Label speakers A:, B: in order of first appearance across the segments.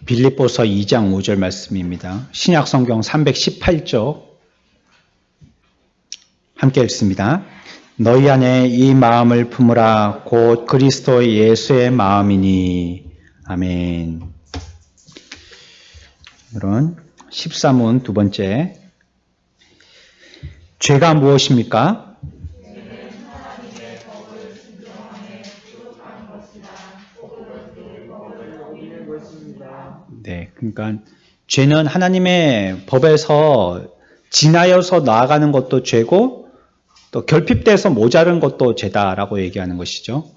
A: 빌립보서 2장 5절 말씀입니다. 신약성경 318쪽 함께 읽습니다. 너희 안에 이 마음을 품으라 곧 그리스도 예수의 마음이니. 아멘. 오늘은 13문 두 번째, 죄가 무엇입니까? 네, 그러니까 죄는 하나님의 법에서 지나여서 나아가는 것도 죄고 또 결핍돼서 모자른 것도 죄다라고 얘기하는 것이죠.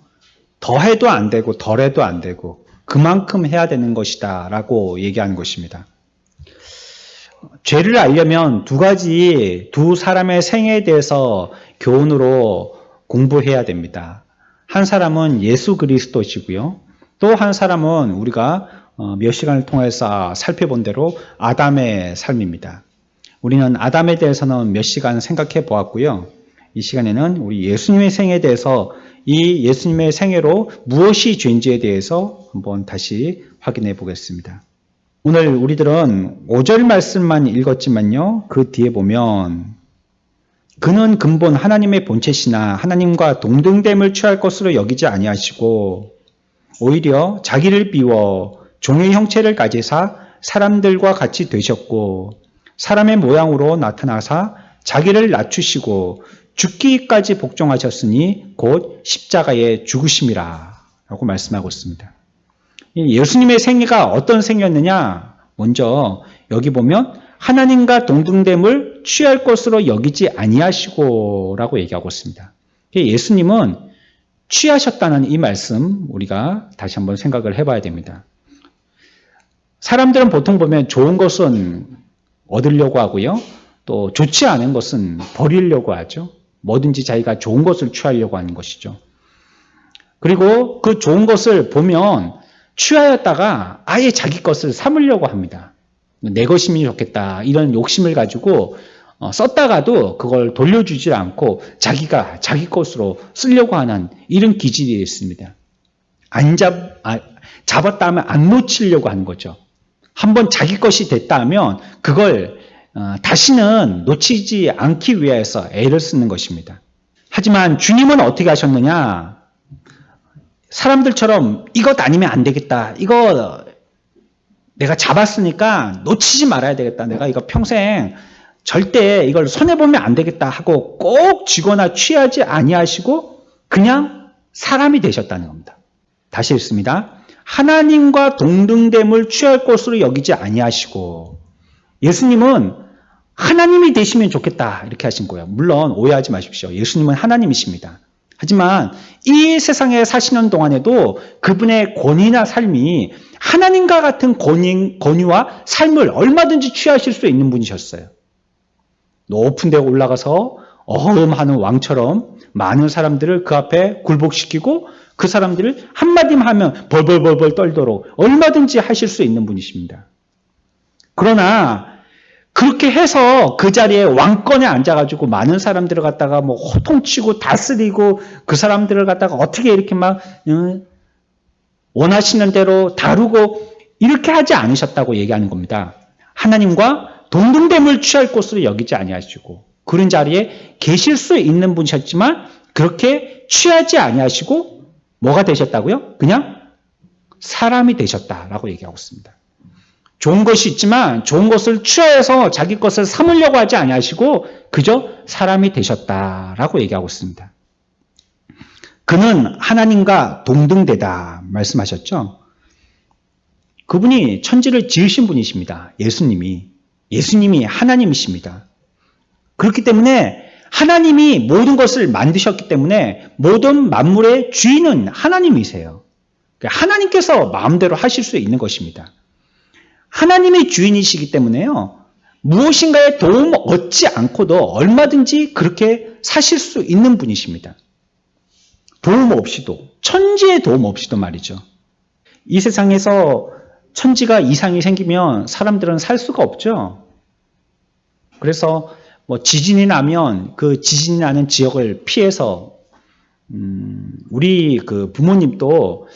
A: 더해도 안 되고 덜해도 안 되고 그만큼 해야 되는 것이다 라고 얘기하는 것입니다. 죄를 알려면 두 사람의 생애에 대해서 교훈으로 공부해야 됩니다. 한 사람은 예수 그리스도시고요. 또 한 사람은 우리가 몇 시간을 통해서 살펴본 대로 아담의 삶입니다. 우리는 아담에 대해서는 몇 시간 생각해 보았고요. 이 시간에는 우리 예수님의 생애에 대해서 이 예수님의 생애로 무엇이 죄인지에 대해서 한번 다시 확인해 보겠습니다. 오늘 우리들은 5절 말씀만 읽었지만요. 그 뒤에 보면 그는 근본 하나님의 본체시나 하나님과 동등됨을 취할 것으로 여기지 아니하시고 오히려 자기를 비워 종의 형체를 가지사 사람들과 같이 되셨고 사람의 모양으로 나타나사 자기를 낮추시고 죽기까지 복종하셨으니 곧 십자가에 죽으심이라 라고 말씀하고 있습니다. 예수님의 생애가 어떤 생애였느냐? 먼저 여기 보면 하나님과 동등됨을 취할 것으로 여기지 아니하시고 라고 얘기하고 있습니다. 예수님은 취하셨다는 이 말씀 우리가 다시 한번 생각을 해봐야 됩니다. 사람들은 보통 보면 좋은 것은 얻으려고 하고요. 또 좋지 않은 것은 버리려고 하죠. 뭐든지 자기가 좋은 것을 취하려고 하는 것이죠. 그리고 그 좋은 것을 보면 취하였다가 아예 자기 것을 삼으려고 합니다. 내 것이면 좋겠다 이런 욕심을 가지고 썼다가도 그걸 돌려주지 않고 자기가 자기 것으로 쓰려고 하는 이런 기질이 있습니다. 잡았다 하면 안 놓치려고 하는 거죠. 한번 자기 것이 됐다 하면 그걸 다시는 놓치지 않기 위해서 애를 쓰는 것입니다. 하지만 주님은 어떻게 하셨느냐? 사람들처럼 이것 아니면 안 되겠다. 이거 내가 잡았으니까 놓치지 말아야 되겠다. 내가 이거 평생 절대 이걸 손해보면 안 되겠다 하고 꼭 쥐거나 취하지 아니하시고 그냥 사람이 되셨다는 겁니다. 다시 읽습니다. 하나님과 동등됨을 취할 것으로 여기지 아니하시고 예수님은 하나님이 되시면 좋겠다 이렇게 하신 거예요. 물론 오해하지 마십시오. 예수님은 하나님이십니다. 하지만 이 세상에 사시는 동안에도 그분의 권위나 삶이 하나님과 같은 권위와 삶을 얼마든지 취하실 수 있는 분이셨어요. 높은 데 올라가서 어음하는 왕처럼 많은 사람들을 그 앞에 굴복시키고 그 사람들을 한마디만 하면 벌벌벌벌 떨도록 얼마든지 하실 수 있는 분이십니다. 그러나 그렇게 해서 그 자리에 왕권에 앉아가지고 많은 사람들을 갖다가 뭐 호통치고 다스리고 그 사람들을 갖다가 어떻게 이렇게 막 원하시는 대로 다루고 이렇게 하지 않으셨다고 얘기하는 겁니다. 하나님과 동등됨을 취할 것으로 여기지 아니하시고 그런 자리에 계실 수 있는 분이셨지만 그렇게 취하지 아니하시고 뭐가 되셨다고요? 그냥 사람이 되셨다라고 얘기하고 있습니다. 좋은 것이 있지만 좋은 것을 취하여서 자기 것을 삼으려고 하지 아니하시고 그저 사람이 되셨다라고 얘기하고 있습니다. 그는 하나님과 동등되다 말씀하셨죠. 그분이 천지를 지으신 분이십니다. 예수님이 하나님이십니다. 그렇기 때문에 하나님이 모든 것을 만드셨기 때문에 모든 만물의 주인은 하나님이세요. 하나님께서 마음대로 하실 수 있는 것입니다. 하나님이 주인이시기 때문에요. 무엇인가에 도움 얻지 않고도 얼마든지 그렇게 사실 수 있는 분이십니다. 도움 없이도, 천지의 도움 없이도 말이죠. 이 세상에서 천지가 이상이 생기면 사람들은 살 수가 없죠. 그래서 뭐 지진이 나면 그 지진이 나는 지역을 피해서 우리 그 부모님도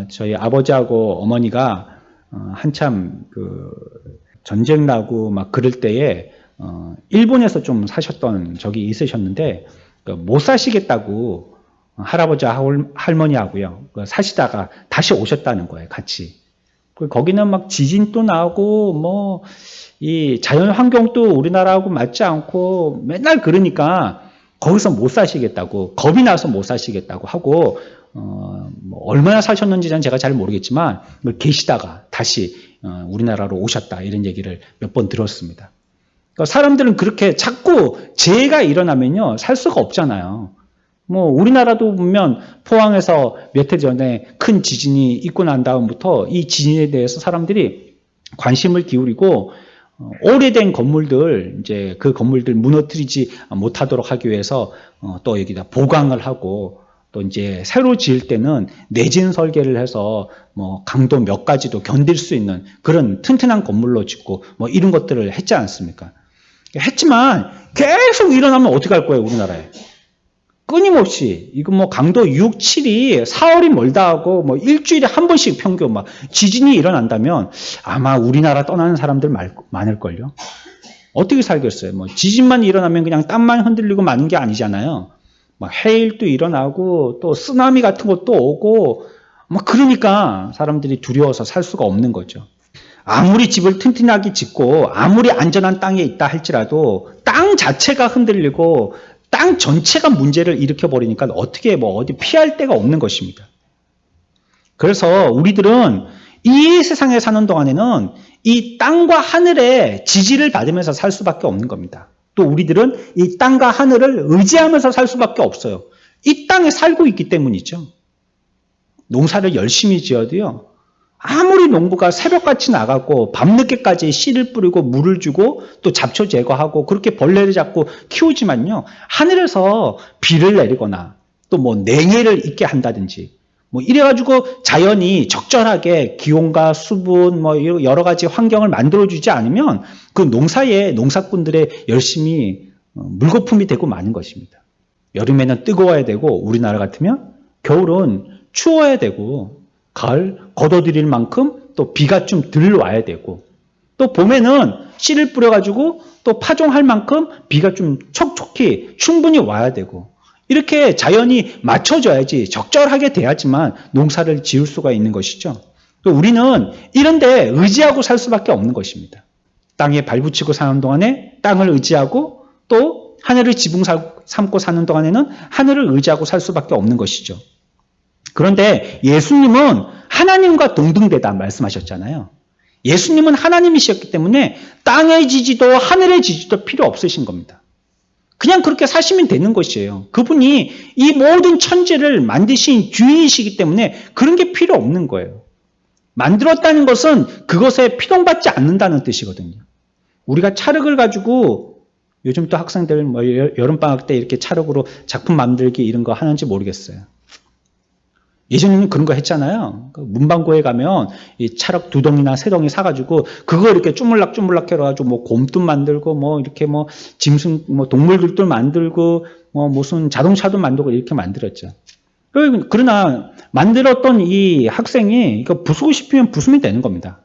A: 저희 아버지하고 어머니가 한참 전쟁 나고 막 그럴 때에 일본에서 좀 사셨던 적이 있으셨는데 못 사시겠다고 할아버지 할머니하고요 사시다가 다시 오셨다는 거예요. 같이. 거기는 막 지진도 나고 뭐 이 자연 환경도 우리나라하고 맞지 않고 맨날 그러니까 거기서 못 사시겠다고 겁이 나서 못 사시겠다고 하고 뭐 얼마나 사셨는지는 제가 잘 모르겠지만 계시다가 다시 우리나라로 오셨다 이런 얘기를 몇 번 들었습니다. 그러니까 사람들은 그렇게 자꾸 재해가 일어나면요 살 수가 없잖아요. 뭐 우리나라도 보면 포항에서 몇 해 전에 큰 지진이 있고 난 다음부터 이 지진에 대해서 사람들이 관심을 기울이고 오래된 건물들 이제 그 건물들 무너뜨리지 못하도록 하기 위해서 또 여기다 보강을 하고 또 이제 새로 지을 때는 내진 설계를 해서 뭐 강도 몇 가지도 견딜 수 있는 그런 튼튼한 건물로 짓고 뭐 이런 것들을 했지 않습니까? 했지만 계속 일어나면 어떻게 할 거예요, 우리나라에? 끊임없이 이거 뭐 강도 6, 7이 4월이 멀다 하고 뭐 일주일에 한 번씩 평균 막 지진이 일어난다면 아마 우리나라 떠나는 사람들 많을걸요. 어떻게 살겠어요? 뭐 지진만 일어나면 그냥 땅만 흔들리고 마는 게 아니잖아요. 막 해일도 일어나고 또 쓰나미 같은 것도 오고 막 그러니까 사람들이 두려워서 살 수가 없는 거죠. 아무리 집을 튼튼하게 짓고 아무리 안전한 땅에 있다 할지라도 땅 자체가 흔들리고 땅 전체가 문제를 일으켜버리니까 어떻게 뭐 어디 피할 데가 없는 것입니다. 그래서 우리들은 이 세상에 사는 동안에는 이 땅과 하늘의 지지를 받으면서 살 수밖에 없는 겁니다. 또 우리들은 이 땅과 하늘을 의지하면서 살 수밖에 없어요. 이 땅에 살고 있기 때문이죠. 농사를 열심히 지어도요. 아무리 농부가 새벽같이 나가고 밤늦게까지 씨를 뿌리고 물을 주고 또 잡초 제거하고 그렇게 벌레를 잡고 키우지만요. 하늘에서 비를 내리거나 또 뭐 냉해를 있게 한다든지 뭐 이래가지고 자연이 적절하게 기온과 수분 뭐 여러 가지 환경을 만들어주지 않으면 그 농사에 농사꾼들의 열심히 물거품이 되고 마는 것입니다. 여름에는 뜨거워야 되고 우리나라 같으면 겨울은 추워야 되고 가을 걷어들일 만큼 또 비가 좀 덜 와야 되고 또 봄에는 씨를 뿌려가지고 또 파종할 만큼 비가 좀 촉촉히 충분히 와야 되고 이렇게 자연이 맞춰져야지 적절하게 돼야지만 농사를 지을 수가 있는 것이죠. 또 우리는 이런 데 의지하고 살 수밖에 없는 것입니다. 땅에 발붙이고 사는 동안에 땅을 의지하고 또 하늘을 지붕 삼고 사는 동안에는 하늘을 의지하고 살 수밖에 없는 것이죠. 그런데 예수님은 하나님과 동등되다 말씀하셨잖아요. 예수님은 하나님이셨기 때문에 땅의 지지도 하늘의 지지도 필요 없으신 겁니다. 그냥 그렇게 사시면 되는 것이에요. 그분이 이 모든 천지를 만드신 주인이시기 때문에 그런 게 필요 없는 거예요. 만들었다는 것은 그것에 피동받지 않는다는 뜻이거든요. 우리가 찰흙을 가지고 요즘 또 학생들 뭐 여름방학 때 이렇게 찰흙으로 작품 만들기 이런 거 하는지 모르겠어요. 예전에는 그런 거 했잖아요. 문방구에 가면 이 찰흙 2덩이나 3덩이 사가지고 그거 이렇게 쭈물락쭈물락 해가지고 뭐 곰도 만들고 뭐 이렇게 뭐 짐승 뭐 동물들도 만들고 뭐 무슨 자동차도 만들고 이렇게 만들었죠. 그러나 만들었던 이 학생이 이거 부수고 싶으면 부수면 되는 겁니다.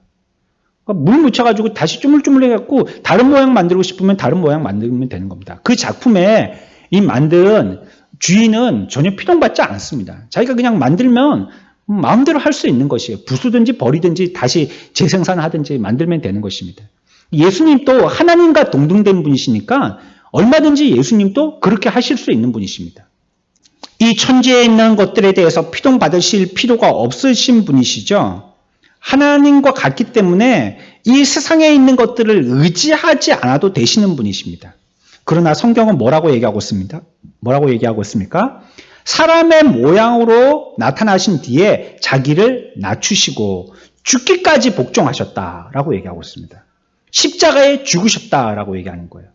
A: 물 묻혀가지고 다시 쭈물쭈물 해갖고 다른 모양 만들고 싶으면 다른 모양 만들면 되는 겁니다. 그 작품에 이 만든 주인은 전혀 피동받지 않습니다. 자기가 그냥 만들면 마음대로 할 수 있는 것이에요. 부수든지 버리든지 다시 재생산하든지 만들면 되는 것입니다. 예수님도 하나님과 동등된 분이시니까 얼마든지 예수님도 그렇게 하실 수 있는 분이십니다. 이 천지에 있는 것들에 대해서 피동받으실 필요가 없으신 분이시죠. 하나님과 같기 때문에 이 세상에 있는 것들을 의지하지 않아도 되시는 분이십니다. 그러나 성경은 뭐라고 얘기하고 있습니다? 뭐라고 얘기하고 있습니까? 사람의 모양으로 나타나신 뒤에 자기를 낮추시고 죽기까지 복종하셨다라고 얘기하고 있습니다. 십자가에 죽으셨다라고 얘기하는 거예요.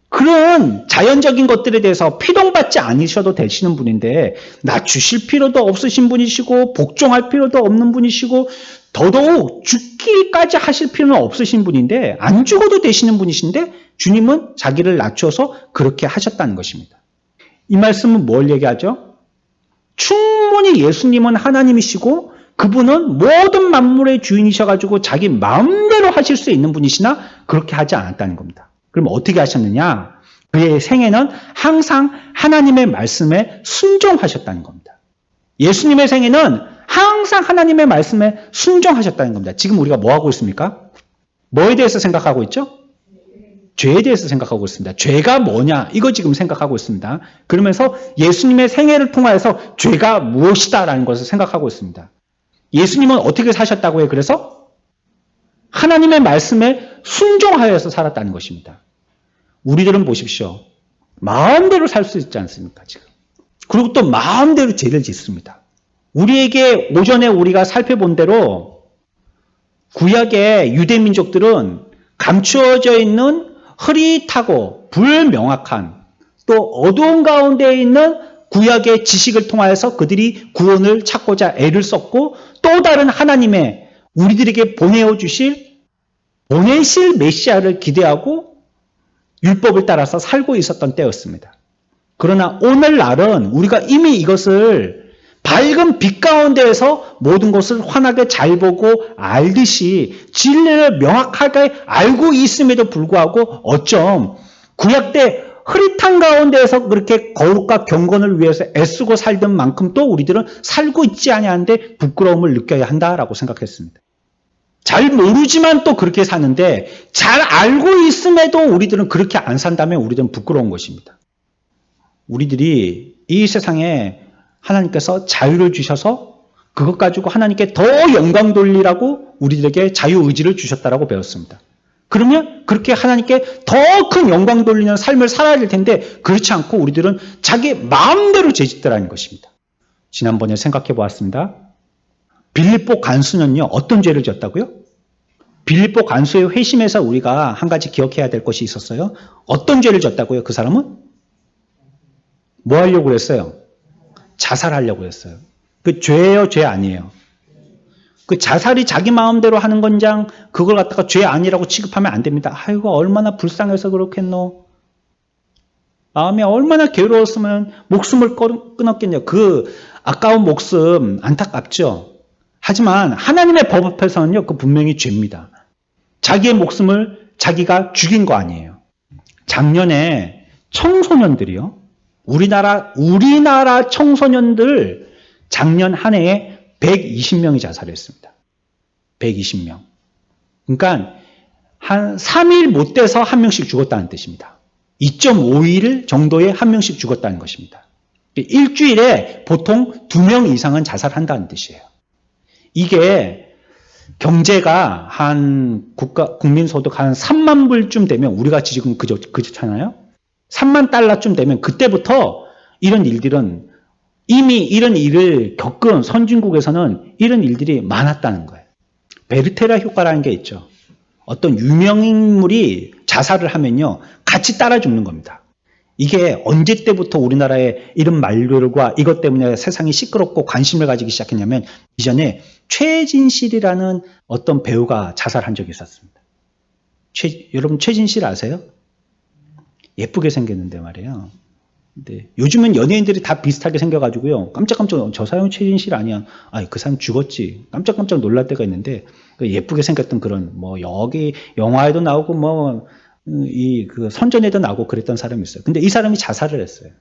A: 그런 자연적인 것들에 대해서 피동받지 않으셔도 되시는 분인데 낮추실 필요도 없으신 분이시고 복종할 필요도 없는 분이시고 더더욱 죽기까지 하실 필요는 없으신 분인데 안 죽어도 되시는 분이신데 주님은 자기를 낮춰서 그렇게 하셨다는 것입니다. 이 말씀은 뭘 얘기하죠? 충분히 예수님은 하나님이시고 그분은 모든 만물의 주인이셔가지고 자기 마음대로 하실 수 있는 분이시나 그렇게 하지 않았다는 겁니다. 그럼 어떻게 하셨느냐? 그의 생애는 항상 하나님의 말씀에 순종하셨다는 겁니다. 예수님의 생애는 항상 하나님의 말씀에 순종하셨다는 겁니다. 지금 우리가 뭐 하고 있습니까? 뭐에 대해서 생각하고 있죠? 죄에 대해서 생각하고 있습니다. 죄가 뭐냐? 이거 지금 생각하고 있습니다. 그러면서 예수님의 생애를 통하여서 죄가 무엇이다라는 것을 생각하고 있습니다. 예수님은 어떻게 사셨다고요? 그래서 하나님의 말씀에 순종하여서 살았다는 것입니다. 우리들은 보십시오. 마음대로 살 수 있지 않습니까? 지금. 그리고 또 마음대로 죄를 짓습니다. 우리에게 오전에 우리가 살펴본 대로 구약의 유대민족들은 감추어져 있는 흐릿하고 불명확한 또 어두운 가운데 있는 구약의 지식을 통하여서 그들이 구원을 찾고자 애를 썼고 또 다른 하나님의 우리들에게 보내실 메시아를 기대하고 율법을 따라서 살고 있었던 때였습니다. 그러나 오늘날은 우리가 이미 이것을 밝은 빛 가운데에서 모든 것을 환하게 잘 보고 알듯이 진리를 명확하게 알고 있음에도 불구하고 어쩜 구약 때 흐릿한 가운데에서 그렇게 거룩과 경건을 위해서 애쓰고 살던 만큼 또 우리들은 살고 있지 아니한데 부끄러움을 느껴야 한다라고 생각했습니다. 잘 모르지만 또 그렇게 사는데 잘 알고 있음에도 우리들은 그렇게 안 산다면 우리들은 부끄러운 것입니다. 우리들이 이 세상에 하나님께서 자유를 주셔서 그것 가지고 하나님께 더 영광 돌리라고 우리들에게 자유의지를 주셨다라고 배웠습니다. 그러면 그렇게 하나님께 더 큰 영광 돌리는 삶을 살아야 될 텐데 그렇지 않고 우리들은 자기 마음대로 죄짓더라는 것입니다. 지난번에 생각해 보았습니다. 빌립보 간수는요, 어떤 죄를 지었다고요? 빌립보 간수의 회심에서 우리가 한 가지 기억해야 될 것이 있었어요. 어떤 죄를 지었다고요? 그 사람은? 뭐 하려고 그랬어요? 자살하려고 했어요. 그 죄예요, 죄 아니에요? 그 자살이 자기 마음대로 하는 건장 그걸 갖다가 죄 아니라고 취급하면 안 됩니다. 아이고 얼마나 불쌍해서 그렇겠노. 마음이 얼마나 괴로웠으면 목숨을 끊었겠냐. 그 아까운 목숨 안타깝죠. 하지만 하나님의 법 앞에서는요, 그 분명히 죄입니다. 자기의 목숨을 자기가 죽인 거 아니에요. 작년에 청소년들이요. 우리나라 청소년들 작년 한 해에 120명이 자살했습니다. 120명. 그러니까 한 3일 못 돼서 한 명씩 죽었다는 뜻입니다. 2.5일 정도에 한 명씩 죽었다는 것입니다. 일주일에 보통 2명 이상은 자살한다는 뜻이에요. 이게 경제가 한 국민소득 한 3만 불쯤 되면 우리같이 지금 그렇잖아요. 3만 달러쯤 되면 그때부터 이런 일들은 이미 이런 일을 겪은 선진국에서는 이런 일들이 많았다는 거예요. 베르테라 효과라는 게 있죠. 어떤 유명인물이 자살을 하면요, 같이 따라 죽는 겁니다. 이게 언제 때부터 우리나라에 이런 말들과 이것 때문에 세상이 시끄럽고 관심을 가지기 시작했냐면 이전에 최진실이라는 어떤 배우가 자살한 적이 있었습니다. 여러분 최진실 아세요? 예쁘게 생겼는데 말이에요. 근데 요즘은 연예인들이 다 비슷하게 생겨가지고요. 깜짝깜짝 저 사람은 최진실 아니야. 그 사람 죽었지. 깜짝깜짝 놀랄 때가 있는데 예쁘게 생겼던 그런 여기 영화에도 나오고 그 선전에도 나오고 그랬던 사람이 있어요. 근데 이 사람이 자살을 했어요.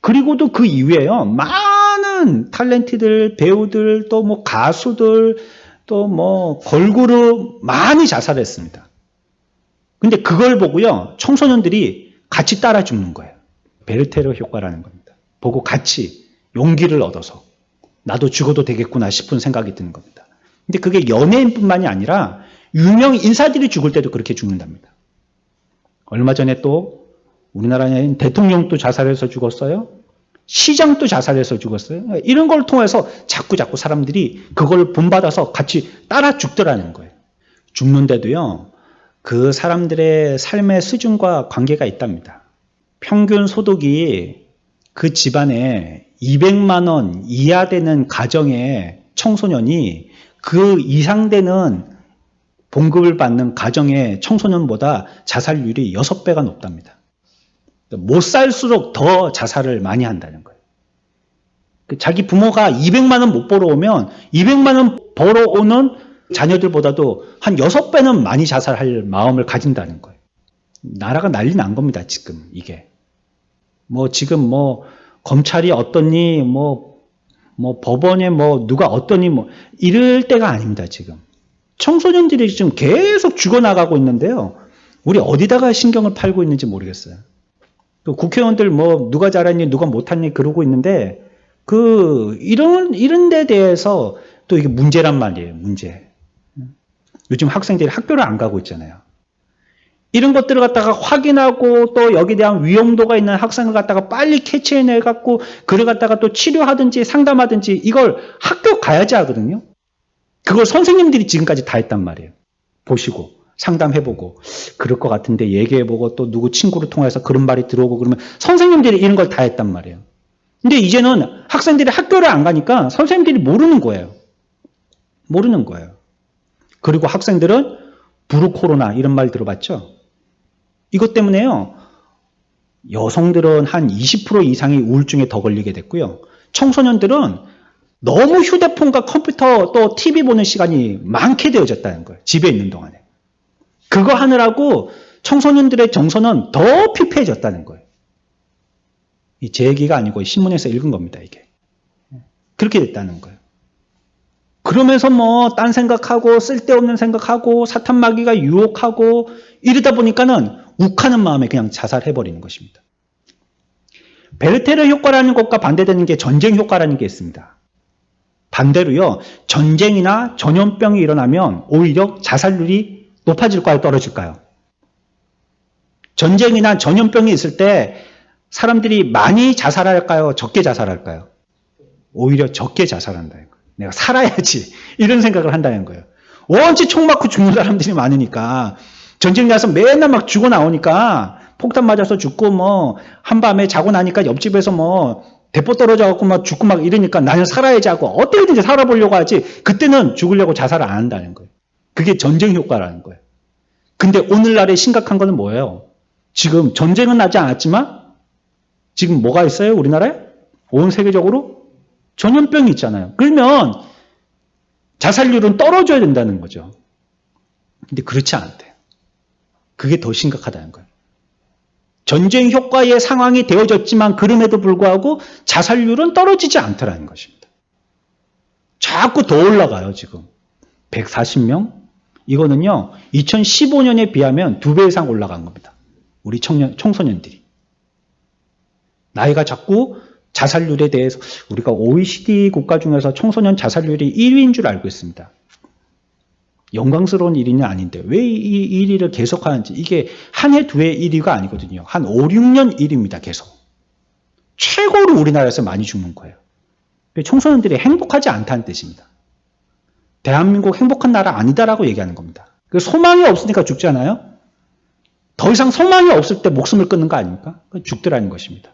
A: 그리고도 그 이후에요. 많은 탤런트들, 배우들, 또 가수들, 또 걸그룹 많이 자살했습니다. 근데 그걸 보고요. 청소년들이 같이 따라 죽는 거예요. 베르테르 효과라는 겁니다. 보고 같이 용기를 얻어서 나도 죽어도 되겠구나 싶은 생각이 드는 겁니다. 근데 그게 연예인뿐만이 아니라 유명 인사들이 죽을 때도 그렇게 죽는답니다. 얼마 전에 또 우리나라에 대통령도 자살해서 죽었어요. 시장도 자살해서 죽었어요. 이런 걸 통해서 자꾸 사람들이 그걸 본받아서 같이 따라 죽더라는 거예요. 죽는데도요. 그 사람들의 삶의 수준과 관계가 있답니다. 평균 소득이 그 집안에 200만 원 이하 되는 가정의 청소년이 그 이상 되는 봉급을 받는 가정의 청소년보다 자살률이 6배가 높답니다. 못 살수록 더 자살을 많이 한다는 거예요. 자기 부모가 200만 원 못 벌어오면 200만 원 벌어오는 자녀들보다도 한 6배는 많이 자살할 마음을 가진다는 거예요. 나라가 난리 난 겁니다, 지금 이게. 지금 검찰이 어떠니, 법원에 누가 어떠니, 이럴 때가 아닙니다, 지금. 청소년들이 지금 계속 죽어나가고 있는데요. 우리 어디다가 신경을 팔고 있는지 모르겠어요. 또 국회의원들 누가 잘했니, 누가 못했니 그러고 있는데, 이런 데 대해서 또 이게 문제란 말이에요, 문제. 요즘 학생들이 학교를 안 가고 있잖아요. 이런 것들을 갖다가 확인하고 또 여기에 대한 위험도가 있는 학생을 갖다가 빨리 캐치해내갖고 그를 갖다가 또 치료하든지 상담하든지 이걸 학교 가야지 하거든요. 그걸 선생님들이 지금까지 다 했단 말이에요. 보시고 상담해보고 그럴 것 같은데 얘기해보고 또 누구 친구를 통해서 그런 말이 들어오고 그러면 선생님들이 이런 걸 다 했단 말이에요. 근데 이제는 학생들이 학교를 안 가니까 선생님들이 모르는 거예요. 모르는 거예요. 그리고 학생들은 브루 코로나 이런 말 들어봤죠? 이것 때문에요. 여성들은 한 20% 이상이 우울증에 더 걸리게 됐고요. 청소년들은 너무 휴대폰과 컴퓨터 또 TV 보는 시간이 많게 되어졌다는 거예요. 집에 있는 동안에. 그거 하느라고 청소년들의 정서는 더 피폐해졌다는 거예요. 제 얘기가 아니고 신문에서 읽은 겁니다, 이게. 그렇게 됐다는 거예요. 그러면서 딴 생각하고 쓸데없는 생각하고 사탄마귀가 유혹하고 이러다 보니까는 욱하는 마음에 그냥 자살해버리는 것입니다. 베르테르 효과라는 것과 반대되는 게 전쟁 효과라는 게 있습니다. 반대로요, 전쟁이나 전염병이 일어나면 오히려 자살률이 높아질까요, 떨어질까요? 전쟁이나 전염병이 있을 때 사람들이 많이 자살할까요, 적게 자살할까요? 오히려 적게 자살한다는 거예요. 내가 살아야지 이런 생각을 한다는 거예요. 원체 총 맞고 죽는 사람들이 많으니까 전쟁 나서 맨날 막 죽어 나오니까 폭탄 맞아서 죽고 한밤에 자고 나니까 옆집에서 대포 떨어져갖고 막 죽고 막 이러니까 나는 살아야지 하고 어떻게든지 살아보려고 하지 그때는 죽으려고 자살을 안 한다는 거예요. 그게 전쟁 효과라는 거예요. 근데 오늘날의 심각한 거는 뭐예요? 지금 전쟁은 나지 않았지만 지금 뭐가 있어요? 우리나라에? 온 세계적으로? 전염병이 있잖아요. 그러면 자살률은 떨어져야 된다는 거죠. 근데 그렇지 않대요. 그게 더 심각하다는 거예요. 전쟁 효과의 상황이 되어졌지만 그럼에도 불구하고 자살률은 떨어지지 않더라는 것입니다. 자꾸 더 올라가요, 지금. 140명? 이거는요, 2015년에 비하면 2배 이상 올라간 겁니다. 우리 청소년들이. 나이가 자꾸 자살률에 대해서 우리가 OECD 국가 중에서 청소년 자살률이 1위인 줄 알고 있습니다. 영광스러운 1위는 아닌데 왜 이 1위를 계속하는지 이게 한 해, 두 해 1위가 아니거든요. 한 5, 6년 1위입니다. 계속. 최고로 우리나라에서 많이 죽는 거예요. 청소년들이 행복하지 않다는 뜻입니다. 대한민국 행복한 나라 아니다라고 얘기하는 겁니다. 소망이 없으니까 죽잖아요. 더 이상 소망이 없을 때 목숨을 끊는 거 아닙니까? 죽더라는 것입니다.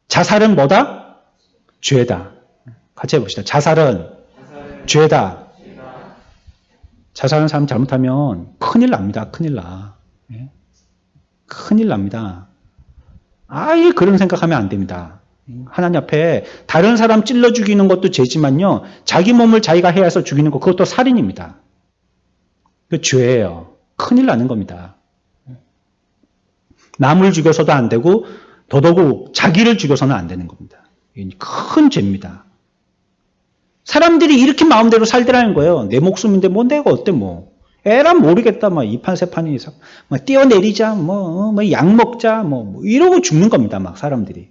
A: 자살은 뭐다? 죄다. 같이 해봅시다. 자살은 죄다. 자살하는 사람 잘못하면 큰일 납니다. 큰일 나. 큰일 납니다. 아예 그런 생각하면 안 됩니다. 하나님 앞에 다른 사람 찔러 죽이는 것도 죄지만요. 자기 몸을 자기가 해서 죽이는 것 그것도 살인입니다. 그 죄예요. 큰일 나는 겁니다. 남을 죽여서도 안 되고 더더욱 자기를 죽여서는 안 되는 겁니다. 큰 죄입니다. 사람들이 이렇게 마음대로 살더라는 거예요. 내 목숨인데 내가 어때 에란 모르겠다. 이판세판이 이상. 뛰어내리자. 약 먹자. 이러고 죽는 겁니다. 사람들이.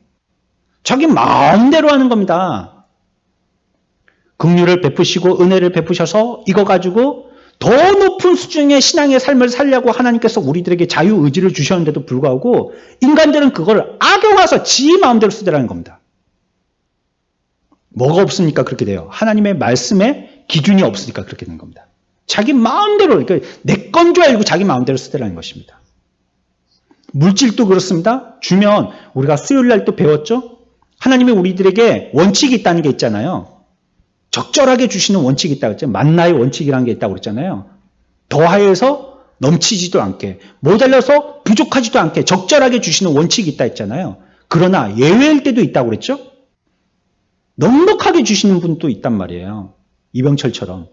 A: 자기 마음대로 하는 겁니다. 긍휼을 베푸시고 은혜를 베푸셔서 이거 가지고 더 높은 수준의 신앙의 삶을 살려고 하나님께서 우리들에게 자유의지를 주셨는데도 불구하고 인간들은 그걸 악용해서 지 마음대로 쓰더라는 겁니다. 뭐가 없으니까 그렇게 돼요? 하나님의 말씀에 기준이 없으니까 그렇게 된 겁니다. 자기 마음대로, 그러니까 내 건 줄 알고 자기 마음대로 쓰더라는 것입니다. 물질도 그렇습니다. 주면 우리가 수요일 날 또 배웠죠? 하나님이 우리들에게 원칙이 있다는 게 있잖아요. 적절하게 주시는 원칙이 있다고 했죠. 만나의 원칙이라는 게 있다고 그랬잖아요. 더하여서 넘치지도 않게, 모자라서 부족하지도 않게 적절하게 주시는 원칙이 있다 했잖아요. 그러나 예외일 때도 있다고 그랬죠. 넉넉하게 주시는 분도 있단 말이에요. 이병철처럼.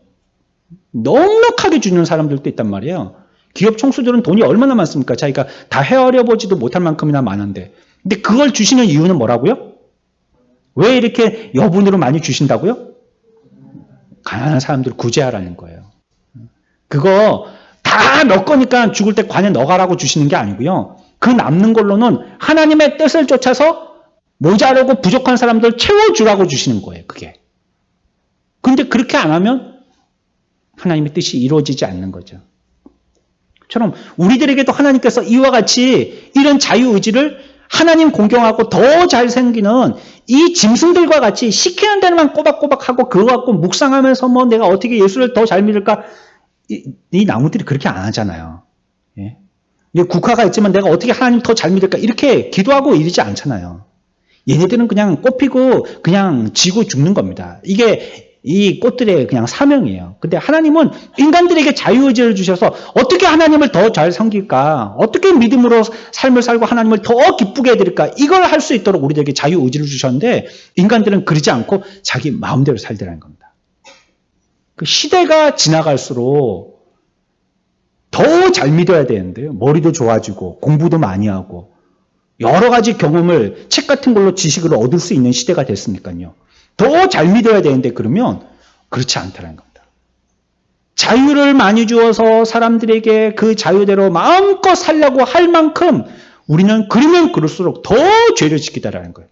A: 넉넉하게 주는 사람들도 있단 말이에요. 기업 총수들은 돈이 얼마나 많습니까? 자기가 다 헤아려보지도 못할 만큼이나 많은데. 근데 그걸 주시는 이유는 뭐라고요? 왜 이렇게 여분으로 많이 주신다고요? 가난한 사람들을 구제하라는 거예요. 그거 다 몇 거니까 죽을 때 관에 넣어가라고 주시는 게 아니고요. 그 남는 걸로는 하나님의 뜻을 쫓아서 모자라고 부족한 사람들 채워주라고 주시는 거예요. 그게. 근데 그렇게 안 하면 하나님의 뜻이 이루어지지 않는 거죠. 처럼 우리들에게도 하나님께서 이와 같이 이런 자유의지를 하나님 공경하고 더 잘생기는 이 짐승들과 같이 시키는 데만 꼬박꼬박하고 그거 갖고 묵상하면서 뭐 내가 어떻게 예수를 더 잘 믿을까? 이 나무들이 그렇게 안 하잖아요. 예? 국화가 있지만 내가 어떻게 하나님 더 잘 믿을까? 이렇게 기도하고 이러지 않잖아요. 얘네들은 그냥 꽃피고 그냥 지고 죽는 겁니다. 이게 이 꽃들의 그냥 사명이에요. 근데 하나님은 인간들에게 자유의지를 주셔서 어떻게 하나님을 더 잘 섬길까? 어떻게 믿음으로 삶을 살고 하나님을 더 기쁘게 해드릴까? 이걸 할 수 있도록 우리들에게 자유의지를 주셨는데 인간들은 그러지 않고 자기 마음대로 살더라는 겁니다. 그 시대가 지나갈수록 더 잘 믿어야 되는데요. 머리도 좋아지고 공부도 많이 하고 여러 가지 경험을 책 같은 걸로 지식을 얻을 수 있는 시대가 됐으니까요. 더 잘 믿어야 되는데 그러면 그렇지 않다는 겁니다. 자유를 많이 주어서 사람들에게 그 자유대로 마음껏 살려고 할 만큼 우리는 그러면 그럴수록 더 죄를 지키다라는 거예요.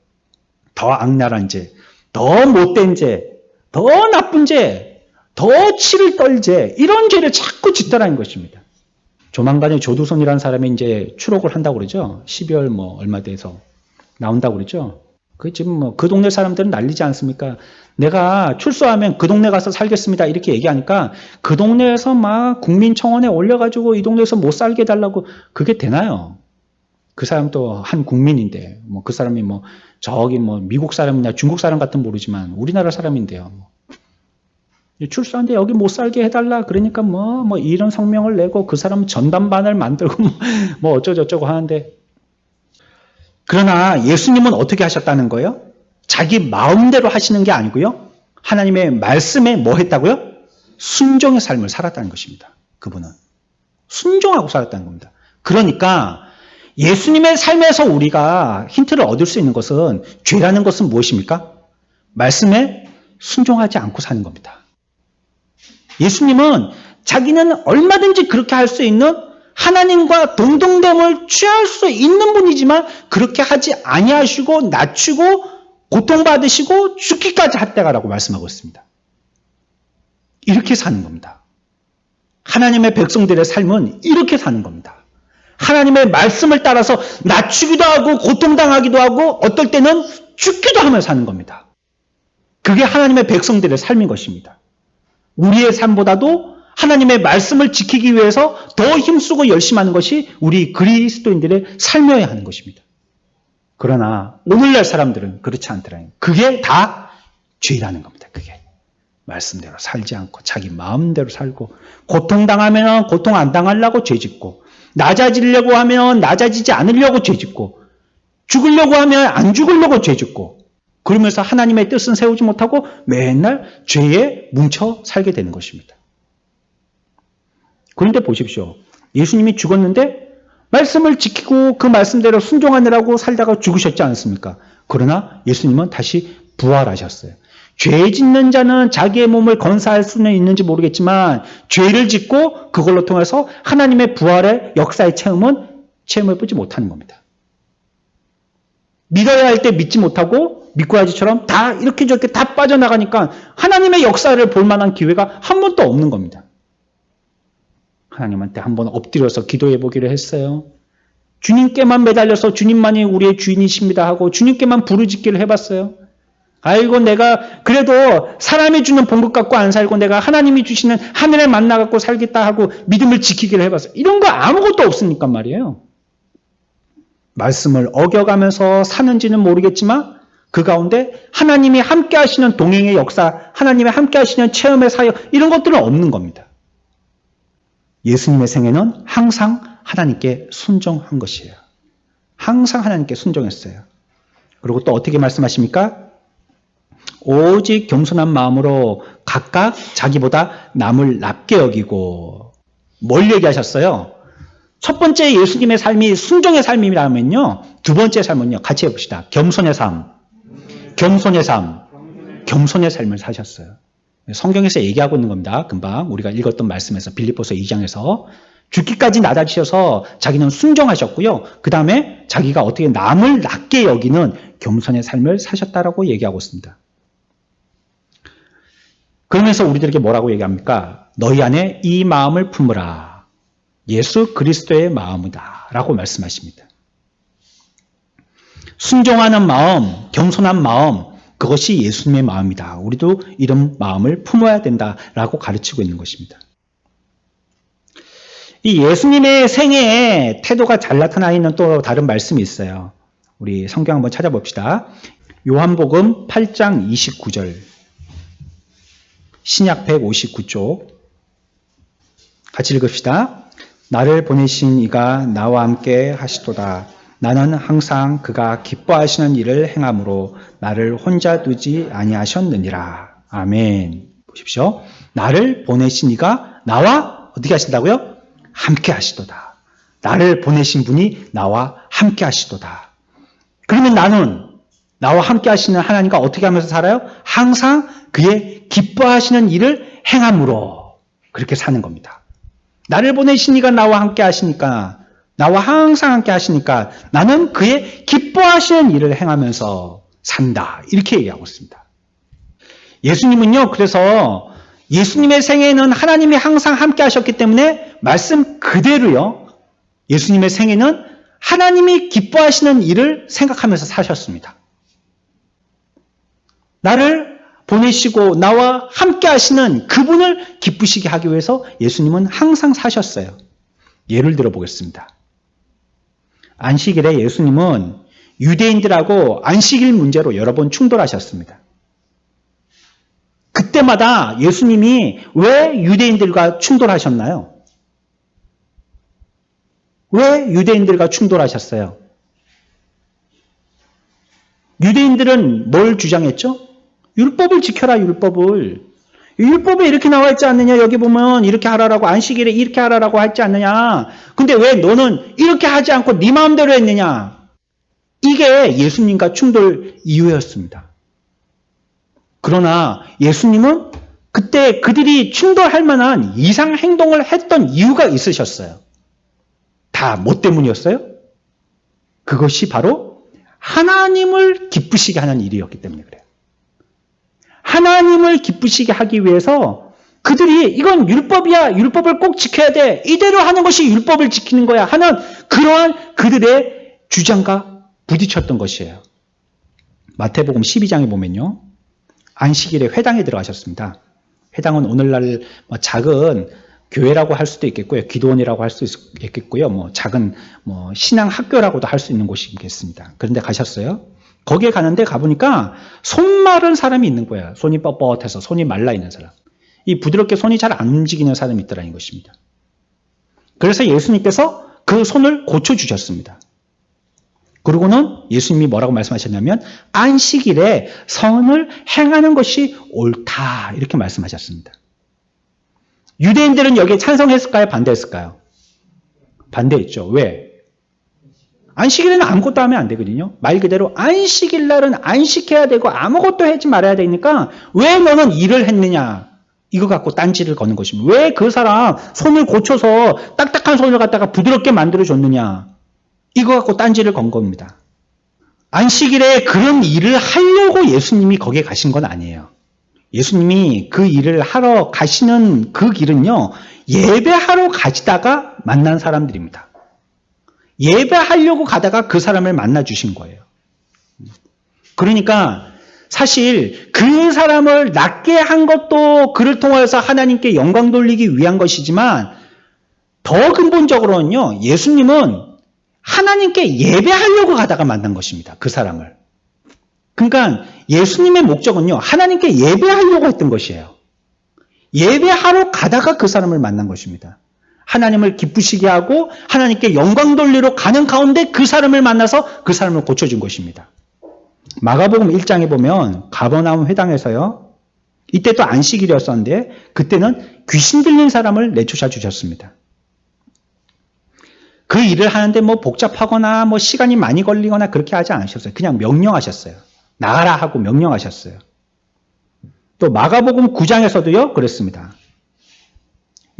A: 더 악랄한 죄, 더 못된 죄, 더 나쁜 죄, 더 치를 떨 죄, 이런 죄를 자꾸 짓다라는 것입니다. 조만간에 조두손이라는 사람이 이제 추록을 한다고 그러죠. 12월 뭐 얼마 돼서 나온다고 그러죠. 그 지금 뭐 그 동네 사람들은 난리지 않습니까? 내가 출소하면 그 동네 가서 살겠습니다. 이렇게 얘기하니까 그 동네에서 막 국민청원에 올려가지고 이 동네에서 못 살게 해달라고 그게 되나요? 그 사람도 한 국민인데 뭐 그 사람이 뭐 저기 뭐 미국 사람이냐 중국 사람 같은 모르지만 우리나라 사람인데요. 출소한데 여기 못 살게 해달라 그러니까 뭐 이런 성명을 내고 그 사람 전담반을 만들고 뭐 어쩌고저쩌고 하는데 그러나 예수님은 어떻게 하셨다는 거예요? 자기 마음대로 하시는 게 아니고요. 하나님의 말씀에 뭐 했다고요? 순종의 삶을 살았다는 것입니다. 그분은. 순종하고 살았다는 겁니다. 그러니까 예수님의 삶에서 우리가 힌트를 얻을 수 있는 것은 죄라는 것은 무엇입니까? 말씀에 순종하지 않고 사는 겁니다. 예수님은 자기는 얼마든지 그렇게 할 수 있는 하나님과 동등됨을 취할 수 있는 분이지만 그렇게 하지 아니하시고 낮추고 고통받으시고 죽기까지 하다가라고 말씀하고 있습니다. 이렇게 사는 겁니다. 하나님의 백성들의 삶은 이렇게 사는 겁니다. 하나님의 말씀을 따라서 낮추기도 하고 고통당하기도 하고 어떨 때는 죽기도 하며 사는 겁니다. 그게 하나님의 백성들의 삶인 것입니다. 우리의 삶보다도 하나님의 말씀을 지키기 위해서 더 힘쓰고 열심히 하는 것이 우리 그리스도인들의 삶이어야 하는 것입니다. 그러나 오늘날 사람들은 그렇지 않더라고요. 그게 다 죄라는 겁니다. 그게 말씀대로 살지 않고 자기 마음대로 살고 고통당하면 고통 안 당하려고 죄짓고 낮아지려고 하면 낮아지지 않으려고 죄짓고 죽으려고 하면 안 죽으려고 죄짓고 그러면서 하나님의 뜻은 세우지 못하고 맨날 죄에 뭉쳐 살게 되는 것입니다. 그런데 보십시오. 예수님이 죽었는데 말씀을 지키고 그 말씀대로 순종하느라고 살다가 죽으셨지 않습니까? 그러나 예수님은 다시 부활하셨어요. 죄 짓는 자는 자기의 몸을 건사할 수는 있는지 모르겠지만 죄를 짓고 그걸로 통해서 하나님의 부활의 역사의 체험해보지 못하는 겁니다. 믿어야 할 때 믿지 못하고 미꾸라지처럼 다 이렇게 저렇게 다 빠져나가니까 하나님의 역사를 볼 만한 기회가 한 번도 없는 겁니다. 하나님한테 한번 엎드려서 기도해 보기로 했어요. 주님께만 매달려서 주님만이 우리의 주인이십니다 하고 주님께만 부르짖기를 해봤어요. 아이고 내가 그래도 사람이 주는 봉급 갖고 안 살고 내가 하나님이 주시는 하늘의 만나 갖고 살겠다 하고 믿음을 지키기를 해봤어요. 이런 거 아무것도 없으니까 말이에요. 말씀을 어겨가면서 사는지는 모르겠지만 그 가운데 하나님이 함께 하시는 동행의 역사, 하나님이 함께 하시는 체험의 사역 이런 것들은 없는 겁니다. 예수님의 생애는 항상 하나님께 순종한 것이에요. 항상 하나님께 순종했어요. 그리고 또 어떻게 말씀하십니까? 오직 겸손한 마음으로 각각 자기보다 남을 낫게 여기고. 뭘 얘기하셨어요? 첫 번째 예수님의 삶이 순종의 삶이라면요. 두 번째 삶은요. 같이 해봅시다. 겸손의 삶. 겸손의 삶. 겸손의 삶을 사셨어요. 성경에서 얘기하고 있는 겁니다. 금방 우리가 읽었던 말씀에서 빌립보서 2장에서 죽기까지 낮아지셔서 자기는 순종하셨고요. 그 다음에 자기가 어떻게 남을 낫게 여기는 겸손의 삶을 사셨다라고 얘기하고 있습니다. 그러면서 우리들에게 뭐라고 얘기합니까? 너희 안에 이 마음을 품으라. 예수 그리스도의 마음이다 라고 말씀하십니다. 순종하는 마음, 겸손한 마음, 그것이 예수님의 마음이다. 우리도 이런 마음을 품어야 된다라고 가르치고 있는 것입니다. 이 예수님의 생애에 태도가 잘 나타나 있는 또 다른 말씀이 있어요. 우리 성경 한번 찾아봅시다. 요한복음 8장 29절. 신약 159쪽. 같이 읽읍시다. 나를 보내신 이가 나와 함께 하시도다. 나는 항상 그가 기뻐하시는 일을 행함으로 나를 혼자 두지 아니하셨느니라. 아멘. 보십시오. 나를 보내신 이가 나와 어떻게 하신다고요? 함께 하시도다. 나를 보내신 분이 나와 함께 하시도다. 그러면 나는 나와 함께 하시는 하나님과 어떻게 하면서 살아요? 항상 그의 기뻐하시는 일을 행함으로 그렇게 사는 겁니다. 나를 보내신 이가 나와 함께 하시니까, 나와 항상 함께 하시니까 나는 그의 기뻐하시는 일을 행하면서 산다. 이렇게 얘기하고 있습니다. 예수님은요, 그래서 예수님의 생애는 하나님이 항상 함께 하셨기 때문에 말씀 그대로요, 예수님의 생애는 하나님이 기뻐하시는 일을 생각하면서 사셨습니다. 나를 보내시고 나와 함께 하시는 그분을 기쁘시게 하기 위해서 예수님은 항상 사셨어요. 예를 들어 보겠습니다. 안식일에 예수님은 유대인들하고 안식일 문제로 여러 번 충돌하셨습니다. 그때마다 예수님이 왜 유대인들과 충돌하셨나요? 왜 유대인들과 충돌하셨어요? 유대인들은 뭘 주장했죠? 율법을 지켜라, 율법을. 율법에 이렇게 나와 있지 않느냐? 여기 보면 이렇게 하라라고, 안식일에 이렇게 하라라고 했지 않느냐? 근데 왜 너는 이렇게 하지 않고 네 마음대로 했느냐? 이게 예수님과 충돌 이유였습니다. 그러나 예수님은 그때 그들이 충돌할 만한 이상 행동을 했던 이유가 있으셨어요. 다 뭐 때문이었어요? 그것이 바로 하나님을 기쁘시게 하는 일이었기 때문에 그래요. 하나님을 기쁘시게 하기 위해서 그들이 이건 율법이야, 율법을 꼭 지켜야 돼, 이대로 하는 것이 율법을 지키는 거야 하는 그러한 그들의 주장과 부딪혔던 것이에요. 마태복음 12장에 보면요, 안식일에 회당에 들어가셨습니다. 회당은 오늘날 작은 교회라고 할 수도 있겠고요, 기도원이라고 할 수 있겠고요, 작은 신앙 학교라고도 할 수 있는 곳이겠습니다. 그런데 가셨어요. 거기에 가는데 가보니까 손 마른 사람이 있는 거예요. 손이 뻣뻣해서 손이 말라 있는 사람. 이 부드럽게 손이 잘 안 움직이는 사람이 있더라는 것입니다. 그래서 예수님께서 그 손을 고쳐주셨습니다. 그리고는 예수님이 뭐라고 말씀하셨냐면 안식일에 선을 행하는 것이 옳다 이렇게 말씀하셨습니다. 유대인들은 여기에 찬성했을까요? 반대했을까요? 반대했죠. 왜? 안식일에는 아무것도 하면 안 되거든요. 말 그대로 안식일 날은 안식해야 되고 아무것도 하지 말아야 되니까 왜 너는 일을 했느냐? 이거 갖고 딴지를 거는 것입니다. 왜 그 사람 손을 고쳐서 딱딱한 손을 갖다가 부드럽게 만들어줬느냐? 이거 갖고 딴지를 건 겁니다. 안식일에 그런 일을 하려고 예수님이 거기에 가신 건 아니에요. 예수님이 그 일을 하러 가시는 그 길은요, 예배하러 가시다가 만난 사람들입니다. 예배하려고 가다가 그 사람을 만나 주신 거예요. 그러니까 사실 그 사람을 낫게 한 것도 그를 통해서 하나님께 영광 돌리기 위한 것이지만 더 근본적으로는요, 예수님은 하나님께 예배하려고 가다가 만난 것입니다. 그 사람을. 그러니까 예수님의 목적은요, 하나님께 예배하려고 했던 것이에요. 예배하러 가다가 그 사람을 만난 것입니다. 하나님을 기쁘시게 하고 하나님께 영광 돌리러 가는 가운데 그 사람을 만나서 그 사람을 고쳐준 것입니다. 마가복음 1장에 보면 가버나움 회당에서요. 이때 또 안식일이었었는데 그때는 귀신 들린 사람을 내쫓아 주셨습니다. 그 일을 하는데 뭐 복잡하거나 뭐 시간이 많이 걸리거나 그렇게 하지 않으셨어요. 그냥 명령하셨어요. 나가라 하고 명령하셨어요. 또 마가복음 9장에서도요. 그랬습니다.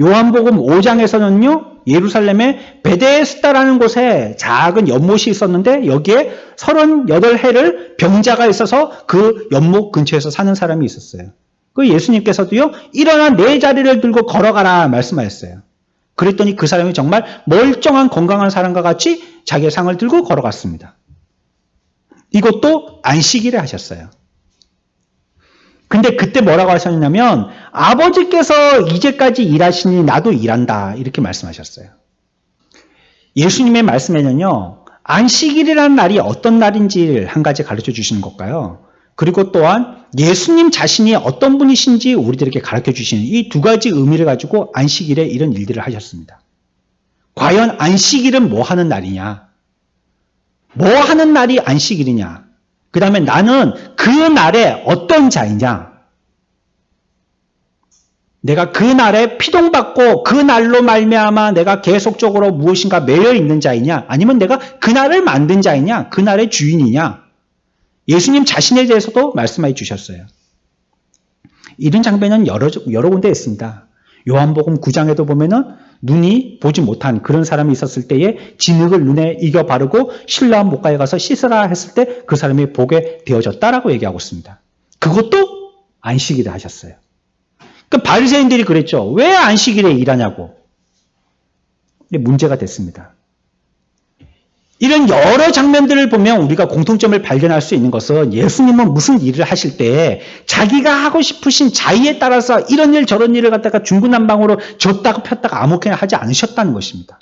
A: 요한복음 5장에서는요. 예루살렘에 베데스다라는 곳에 작은 연못이 있었는데 여기에 38해를 병자가 있어서 그 연못 근처에서 사는 사람이 있었어요. 그 예수님께서도요. 일어나 내 자리를 들고 걸어가라 말씀하셨어요. 그랬더니 그 사람이 정말 멀쩡한 건강한 사람과 같이 자기의 상을 들고 걸어갔습니다. 이것도 안식일에 하셨어요. 근데 그때 뭐라고 하셨냐면 아버지께서 이제까지 일하시니 나도 일한다 이렇게 말씀하셨어요. 예수님의 말씀에는요. 안식일이라는 날이 어떤 날인지 한 가지 가르쳐 주시는 걸까요? 그리고 또한 예수님 자신이 어떤 분이신지 우리들에게 가르쳐 주시는 이 두 가지 의미를 가지고 안식일에 이런 일들을 하셨습니다. 과연 안식일은 뭐 하는 날이냐? 뭐 하는 날이 안식일이냐? 그 다음에 나는 그 날에 어떤 자이냐? 내가 그 날에 피동받고 그 날로 말미암아 내가 계속적으로 무엇인가 매여 있는 자이냐? 아니면 내가 그 날을 만든 자이냐? 그 날의 주인이냐? 예수님 자신에 대해서도 말씀해 주셨어요. 이런 장면은 여러 군데 있습니다. 요한복음 9장에도 보면은 눈이 보지 못한 그런 사람이 있었을 때에 진흙을 눈에 이겨 바르고 실로암 목가에 가서 씻으라 했을 때 그 사람이 보게 되어졌다라고 얘기하고 있습니다. 그것도 안식일에 하셨어요. 그 바리새인들이 그랬죠. 왜 안식일에 일하냐고. 근데 문제가 됐습니다. 이런 여러 장면들을 보면 우리가 공통점을 발견할 수 있는 것은 예수님은 무슨 일을 하실 때 자기가 하고 싶으신 자의에 따라서 이런 일 저런 일을 갖다가 중구난방으로 줬다가 폈다가 아무렇게나 하지 않으셨다는 것입니다.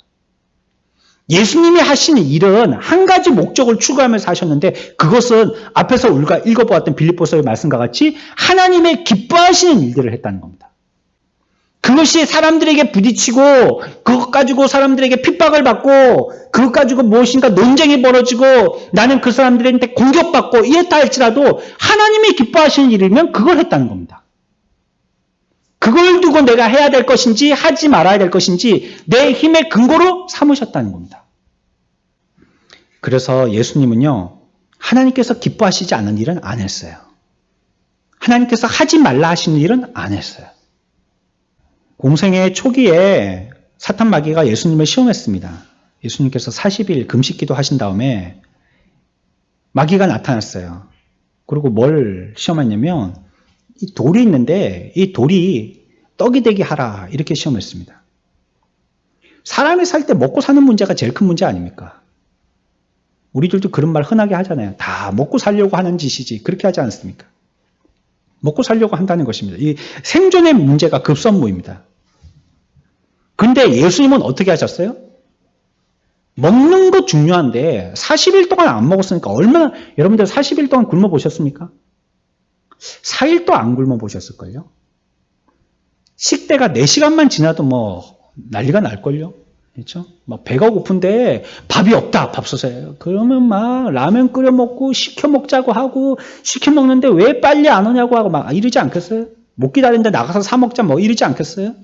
A: 예수님이 하신 일은 한 가지 목적을 추구하면서 하셨는데 그것은 앞에서 우리가 읽어보았던 빌립보서의 말씀과 같이 하나님의 기뻐하시는 일들을 했다는 겁니다. 그것이 사람들에게 부딪히고 그것 가지고 사람들에게 핍박을 받고 그것 가지고 무엇인가 논쟁이 벌어지고 나는 그 사람들한테 공격받고 이랬다 할지라도 하나님이 기뻐하시는 일이면 그걸 했다는 겁니다. 그걸 두고 내가 해야 될 것인지 하지 말아야 될 것인지 내 힘의 근거로 삼으셨다는 겁니다. 그래서 예수님은요. 하나님께서 기뻐하시지 않는 일은 안 했어요. 하나님께서 하지 말라 하시는 일은 안 했어요. 공생의 초기에 사탄 마귀가 예수님을 시험했습니다. 예수님께서 40일 금식기도 하신 다음에 마귀가 나타났어요. 그리고 뭘 시험했냐면 이 돌이 있는데 이 돌이 떡이 되게 하라 이렇게 시험했습니다. 사람이 살 때 먹고 사는 문제가 제일 큰 문제 아닙니까? 우리들도 그런 말 흔하게 하잖아요. 다 먹고 살려고 하는 짓이지 그렇게 하지 않습니까? 먹고 살려고 한다는 것입니다. 이 생존의 문제가 급선무입니다. 근데 예수님은 어떻게 하셨어요? 먹는 것 중요한데 40일 동안 안 먹었으니까 얼마나 여러분들 40일 동안 굶어 보셨습니까? 4일도 안 굶어 보셨을걸요? 식대가 4시간만 지나도 뭐 난리가 날걸요? 그렇죠? 막 배가 고픈데 밥이 없다, 밥솥에. 그러면 막 라면 끓여 먹고 시켜 먹자고 하고 시켜 먹는데 왜 빨리 안 오냐고 하고 막 이러지 않겠어요? 못 기다리는데 나가서 사 먹자 뭐 이러지 않겠어요?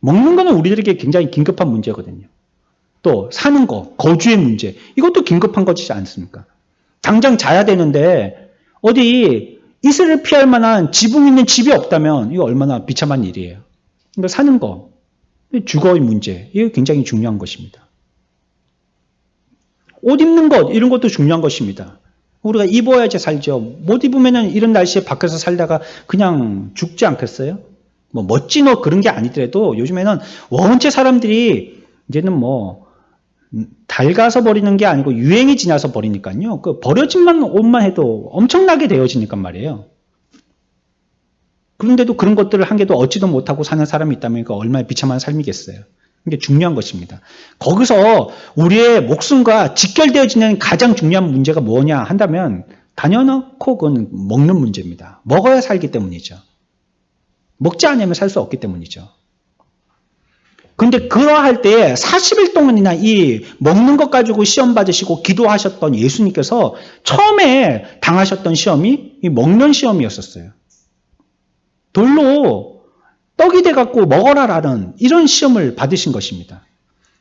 A: 먹는 거는 우리들에게 굉장히 긴급한 문제거든요. 또 사는 거, 거주의 문제 이것도 긴급한 것이지 않습니까? 당장 자야 되는데 어디 이슬을 피할 만한 지붕 있는 집이 없다면 이거 얼마나 비참한 일이에요. 그러니까 사는 거, 주거의 문제 이거 굉장히 중요한 것입니다. 옷 입는 것 이런 것도 중요한 것입니다. 우리가 입어야지 살죠. 못 입으면은 이런 날씨에 밖에서 살다가 그냥 죽지 않겠어요? 뭐 멋진 옷 그런 게 아니더라도 요즘에는 원체 사람들이 이제는 뭐 낡아서 버리는 게 아니고 유행이 지나서 버리니까요. 그 버려진 옷만 해도 엄청나게 되어지니까 말이에요. 그런데도 그런 것들을 한 개도 얻지도 못하고 사는 사람이 있다면 얼마나 비참한 삶이겠어요. 이게 중요한 것입니다. 거기서 우리의 목숨과 직결되어지는 가장 중요한 문제가 뭐냐 한다면 단연하고 그건 먹는 문제입니다. 먹어야 살기 때문이죠. 먹지 않으면 살 수 없기 때문이죠. 근데 그러할 때에 40일 동안이나 이 먹는 것 가지고 시험 받으시고 기도하셨던 예수님께서 처음에 당하셨던 시험이 이 먹는 시험이었었어요. 돌로 떡이 돼갖고 먹어라라는 이런 시험을 받으신 것입니다.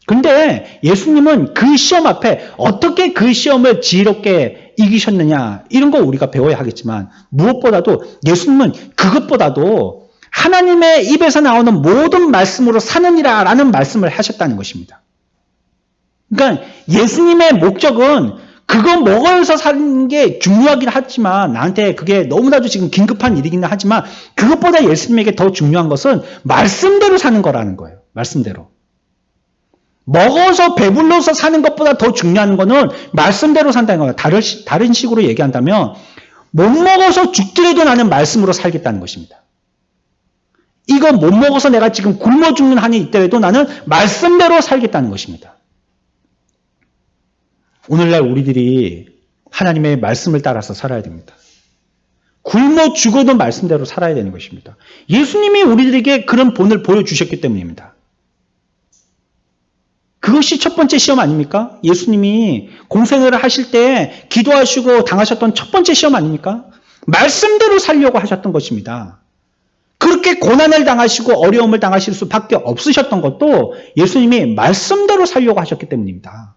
A: 근데 예수님은 그 시험 앞에 어떻게 그 시험을 지혜롭게 이기셨느냐 이런 거 우리가 배워야 하겠지만 무엇보다도 예수님은 그것보다도 하나님의 입에서 나오는 모든 말씀으로 사느니라 라는 말씀을 하셨다는 것입니다. 그러니까 예수님의 목적은 그거 먹어서 사는 게 중요하긴 하지만 나한테 그게 너무나도 지금 긴급한 일이긴 하지만 그것보다 예수님에게 더 중요한 것은 말씀대로 사는 거라는 거예요. 말씀대로. 먹어서 배불러서 사는 것보다 더 중요한 거는 말씀대로 산다는 거예요. 다른 식으로 얘기한다면 못 먹어서 죽더라도 나는 말씀으로 살겠다는 것입니다. 이거 못 먹어서 내가 지금 굶어 죽는 한이 있더라도 나는 말씀대로 살겠다는 것입니다. 오늘날 우리들이 하나님의 말씀을 따라서 살아야 됩니다. 굶어 죽어도 말씀대로 살아야 되는 것입니다. 예수님이 우리들에게 그런 본을 보여주셨기 때문입니다. 그것이 첫 번째 시험 아닙니까? 예수님이 공생애를 하실 때 기도하시고 당하셨던 첫 번째 시험 아닙니까? 말씀대로 살려고 하셨던 것입니다. 그렇게 고난을 당하시고 어려움을 당하실 수밖에 없으셨던 것도 예수님이 말씀대로 살려고 하셨기 때문입니다.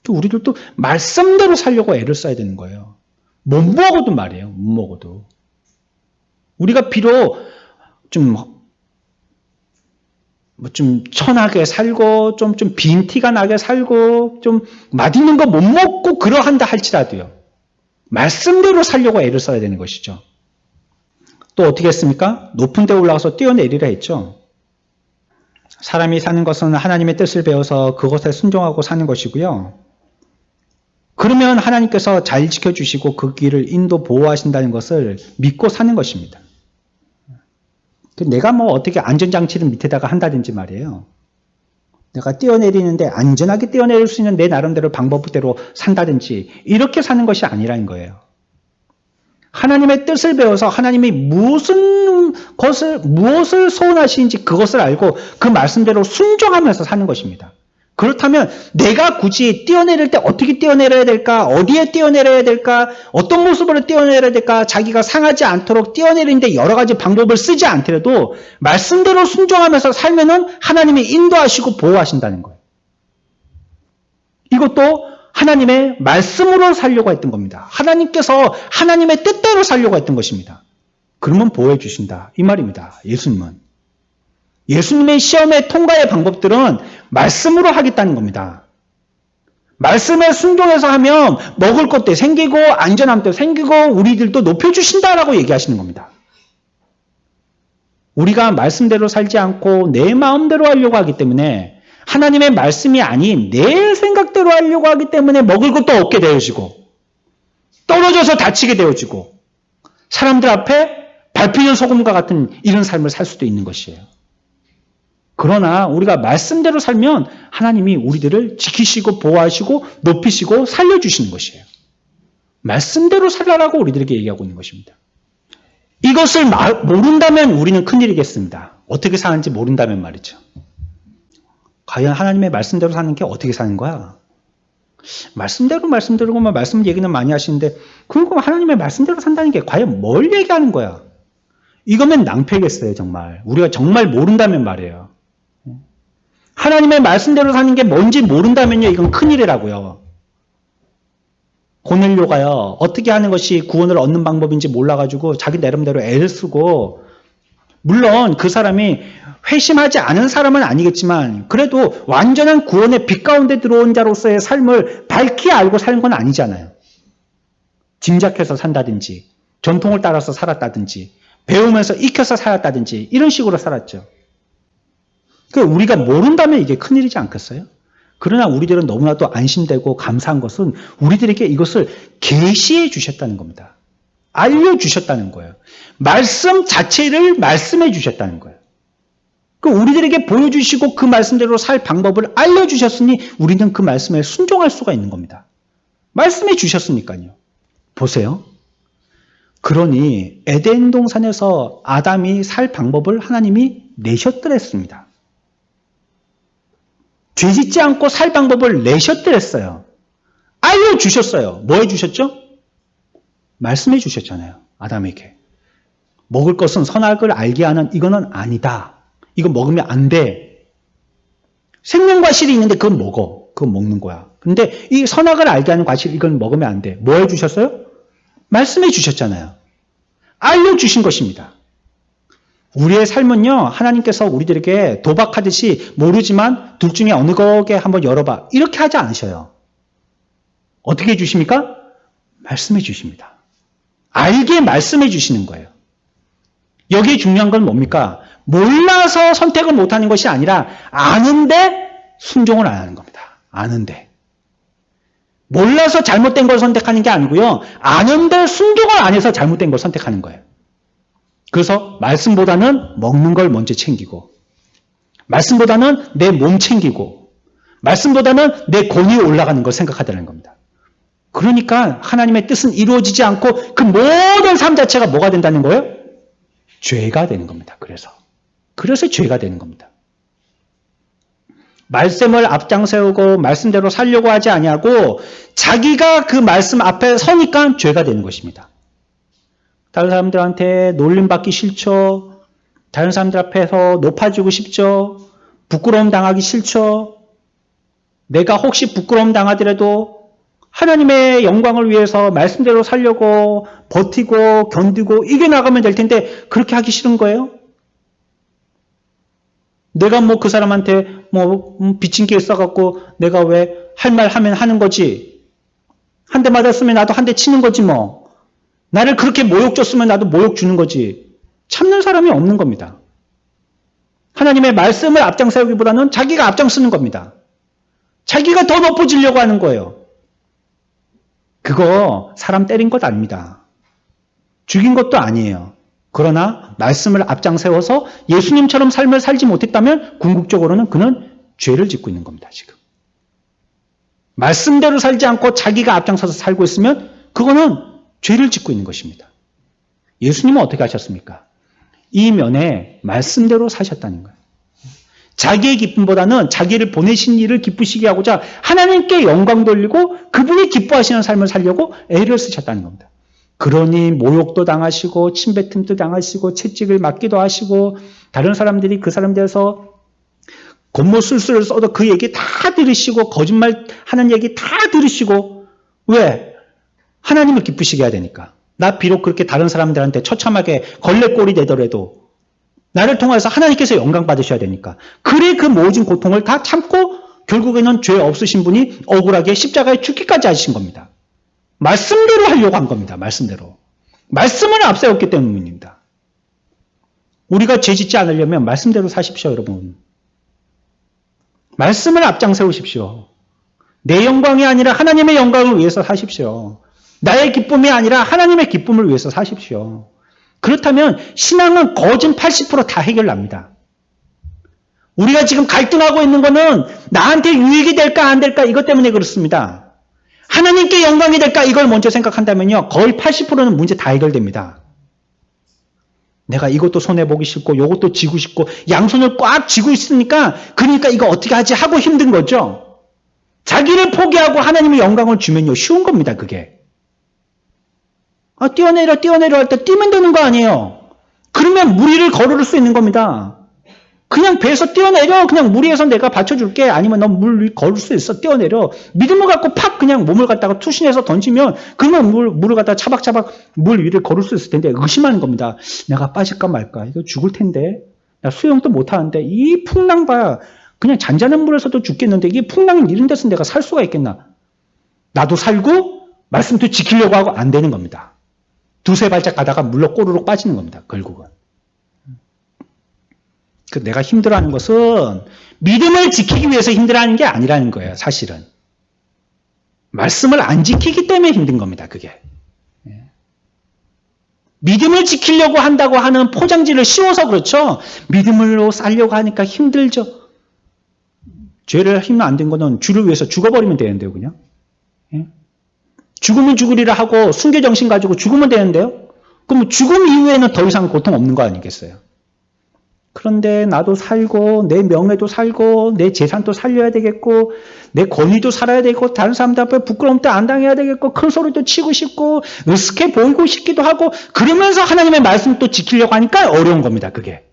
A: 우리들도 말씀대로 살려고 애를 써야 되는 거예요. 못 먹어도 말이에요. 못 먹어도. 우리가 비록 좀 천하게 살고, 좀 빈티가 나게 살고, 좀 맛있는 거 못 먹고 그러한다 할지라도요. 말씀대로 살려고 애를 써야 되는 것이죠. 또 어떻게 했습니까? 높은 데 올라가서 뛰어내리라 했죠. 사람이 사는 것은 하나님의 뜻을 배워서 그것에 순종하고 사는 것이고요. 그러면 하나님께서 잘 지켜주시고 그 길을 인도 보호하신다는 것을 믿고 사는 것입니다. 내가 뭐 어떻게 안전장치를 밑에다가 한다든지 말이에요. 내가 뛰어내리는데 안전하게 뛰어내릴 수 있는 내 나름대로 방법대로 산다든지 이렇게 사는 것이 아니라는 거예요. 하나님의 뜻을 배워서 하나님이 무엇을 소원하시는지 그것을 알고 그 말씀대로 순종하면서 사는 것입니다. 그렇다면 내가 굳이 뛰어내릴 때 어떻게 뛰어내려야 될까? 어디에 뛰어내려야 될까? 어떤 모습으로 뛰어내려야 될까? 자기가 상하지 않도록 뛰어내리는데 여러 가지 방법을 쓰지 않더라도 말씀대로 순종하면서 살면은 하나님이 인도하시고 보호하신다는 거예요. 이것도 하나님의 말씀으로 살려고 했던 겁니다. 하나님께서 하나님의 뜻대로 살려고 했던 것입니다. 그러면 보호해 주신다. 이 말입니다. 예수님은. 예수님의 시험의 통과의 방법들은 말씀으로 하겠다는 겁니다. 말씀에 순종해서 하면 먹을 것도 생기고 안전함도 생기고 우리들도 높여주신다라고 얘기하시는 겁니다. 우리가 말씀대로 살지 않고 내 마음대로 하려고 하기 때문에 하나님의 말씀이 아닌 내 생각대로 하려고 하기 때문에 먹을 것도 없게 되어지고 떨어져서 다치게 되어지고 사람들 앞에 밟히는 소금과 같은 이런 삶을 살 수도 있는 것이에요. 그러나 우리가 말씀대로 살면 하나님이 우리들을 지키시고 보호하시고 높이시고 살려주시는 것이에요. 말씀대로 살라라고 우리들에게 얘기하고 있는 것입니다. 이것을 모른다면 우리는 큰일이겠습니다. 어떻게 사는지 모른다면 말이죠. 과연 하나님의 말씀대로 사는 게 어떻게 사는 거야? 말씀대로만 말씀 얘기는 많이 하시는데 그럼 하나님의 말씀대로 산다는 게 과연 뭘 얘기하는 거야? 이거면 낭패겠어요, 정말. 우리가 정말 모른다면 말이에요. 하나님의 말씀대로 사는 게 뭔지 모른다면요, 이건 큰일이라고요. 고넬료가요, 어떻게 하는 것이 구원을 얻는 방법인지 몰라가지고 자기 나름대로 애를 쓰고, 물론 그 사람이 회심하지 않은 사람은 아니겠지만, 그래도 완전한 구원의 빛 가운데 들어온 자로서의 삶을 밝히 알고 사는 건 아니잖아요. 짐작해서 산다든지, 전통을 따라서 살았다든지, 배우면서 익혀서 살았다든지, 이런 식으로 살았죠. 우리가 모른다면 이게 큰일이지 않겠어요? 그러나 우리들은 너무나도 안심되고 감사한 것은 우리들에게 이것을 계시해 주셨다는 겁니다. 알려주셨다는 거예요. 말씀 자체를 말씀해 주셨다는 거예요. 우리들에게 보여주시고 그 말씀대로 살 방법을 알려주셨으니 우리는 그 말씀에 순종할 수가 있는 겁니다. 말씀해 주셨으니까요. 보세요. 그러니 에덴 동산에서 아담이 살 방법을 하나님이 내셨더랬습니다. 죄 짓지 않고 살 방법을 내셨더랬어요. 알려주셨어요. 뭐 해주셨죠? 말씀해 주셨잖아요. 아담에게. 먹을 것은 선악을 알게 하는 이거는 아니다. 이거 먹으면 안 돼. 생명과 실이 있는데 그건 먹어. 그건 먹는 거야. 근데 이 선악을 알게 하는 과실 이건 먹으면 안 돼. 뭐 해주셨어요? 말씀해 주셨잖아요. 알려주신 것입니다. 우리의 삶은요, 하나님께서 우리들에게 도박하듯이 모르지만 둘 중에 어느 거게 한번 열어봐. 이렇게 하지 않으셔요. 어떻게 해주십니까? 말씀해 주십니다. 알게 말씀해 주시는 거예요. 여기에 중요한 건 뭡니까? 몰라서 선택을 못하는 것이 아니라 아는데 순종을 안 하는 겁니다. 아는데. 몰라서 잘못된 걸 선택하는 게 아니고요. 아는데 순종을 안 해서 잘못된 걸 선택하는 거예요. 그래서 말씀보다는 먹는 걸 먼저 챙기고, 말씀보다는 내 몸 챙기고, 말씀보다는 내 권위에 올라가는 걸 생각하다는 겁니다. 그러니까 하나님의 뜻은 이루어지지 않고 그 모든 삶 자체가 뭐가 된다는 거예요? 죄가 되는 겁니다. 그래서 죄가 되는 겁니다. 말씀을 앞장세우고 말씀대로 살려고 하지 아니하고 자기가 그 말씀 앞에 서니까 죄가 되는 것입니다. 다른 사람들한테 놀림받기 싫죠. 다른 사람들 앞에서 높아지고 싶죠. 부끄러움 당하기 싫죠. 내가 혹시 부끄러움 당하더라도 하나님의 영광을 위해서 말씀대로 살려고 버티고 견디고 이겨나가면 될 텐데 그렇게 하기 싫은 거예요? 내가 그 사람한테 비친 게 있어갖고 내가 왜 할 말 하면 하는 거지. 한 대 맞았으면 나도 한 대 치는 거지 뭐. 나를 그렇게 모욕 줬으면 나도 모욕 주는 거지. 참는 사람이 없는 겁니다. 하나님의 말씀을 앞장세우기보다는 자기가 앞장서는 겁니다. 자기가 더 높아지려고 하는 거예요. 그거 사람 때린 것 아닙니다. 죽인 것도 아니에요. 그러나 말씀을 앞장세워서 예수님처럼 삶을 살지 못했다면 궁극적으로는 그는 죄를 짓고 있는 겁니다. 지금. 말씀대로 살지 않고 자기가 앞장서서 살고 있으면 그거는 죄를 짓고 있는 것입니다. 예수님은 어떻게 하셨습니까? 이 면에 말씀대로 사셨다는 거예요. 자기의 기쁨보다는 자기를 보내신 일을 기쁘시게 하고자 하나님께 영광 돌리고 그분이 기뻐하시는 삶을 살려고 애를 쓰셨다는 겁니다. 그러니 모욕도 당하시고 침뱉음도 당하시고 채찍을 맞기도 하시고 다른 사람들이 그 사람에 대해서 겉모술수를 써도 그 얘기 다 들으시고 거짓말하는 얘기 다 들으시고 왜? 하나님을 기쁘시게 해야 되니까. 나 비록 그렇게 다른 사람들한테 처참하게 걸레꼴이 되더라도 나를 통해서 하나님께서 영광 받으셔야 되니까. 그래 그 모든 고통을 다 참고 결국에는 죄 없으신 분이 억울하게 십자가에 죽기까지 하신 겁니다. 말씀대로 하려고 한 겁니다. 말씀대로. 말씀을 앞세웠기 때문입니다. 우리가 죄 짓지 않으려면 말씀대로 사십시오, 여러분. 말씀을 앞장세우십시오. 내 영광이 아니라 하나님의 영광을 위해서 사십시오. 나의 기쁨이 아니라 하나님의 기쁨을 위해서 사십시오. 그렇다면 신앙은 거진 80% 다 해결납니다. 우리가 지금 갈등하고 있는 거는 나한테 유익이 될까 안 될까 이것 때문에 그렇습니다. 하나님께 영광이 될까 이걸 먼저 생각한다면요. 거의 80%는 문제 다 해결됩니다. 내가 이것도 손해보기 싫고 이것도 지고 싶고 양손을 꽉 쥐고 있으니까 그러니까 이거 어떻게 하지 하고 힘든 거죠. 자기를 포기하고 하나님의 영광을 주면요. 쉬운 겁니다. 그게. 뛰어내려 할 때 뛰면 되는 거 아니에요. 그러면 물 위를 걸을 수 있는 겁니다. 그냥 배에서 뛰어내려. 그냥 물 위에서 내가 받쳐줄게. 아니면 넌 물 위 걸을 수 있어. 뛰어내려. 믿음을 갖고 팍 그냥 몸을 갖다가 투신해서 던지면 그러면 물을 갖다가 차박차박 물 위를 걸을 수 있을 텐데 의심하는 겁니다. 내가 빠질까 말까. 이거 죽을 텐데. 나 수영도 못하는데 이 풍랑 봐. 그냥 잔잔한 물에서도 죽겠는데 이게 풍랑이 이런 데서 내가 살 수가 있겠나. 나도 살고 말씀도 지키려고 하고 안 되는 겁니다. 두세 발짝 가다가 물로 꼬르륵 빠지는 겁니다. 결국은. 내가 힘들어하는 것은 믿음을 지키기 위해서 힘들어하는 게 아니라는 거예요. 사실은. 말씀을 안 지키기 때문에 힘든 겁니다. 그게. 믿음을 지키려고 한다고 하는 포장지를 씌워서 그렇죠. 믿음으로 살려고 하니까 힘들죠. 죄를 힘면 안 된 거는 주를 위해서 죽어버리면 되는데요. 그냥. 죽으면 죽으리라 하고 순교정신 가지고 죽으면 되는데요. 그럼 죽음 이후에는 더 이상 고통 없는 거 아니겠어요? 그런데 나도 살고 내 명예도 살고 내 재산도 살려야 되겠고 내 권위도 살아야 되고 다른 사람들 앞에 부끄러움도 안 당해야 되겠고 큰 소리도 치고 싶고 으스케 보이고 싶기도 하고 그러면서 하나님의 말씀 또 지키려고 하니까 어려운 겁니다. 그게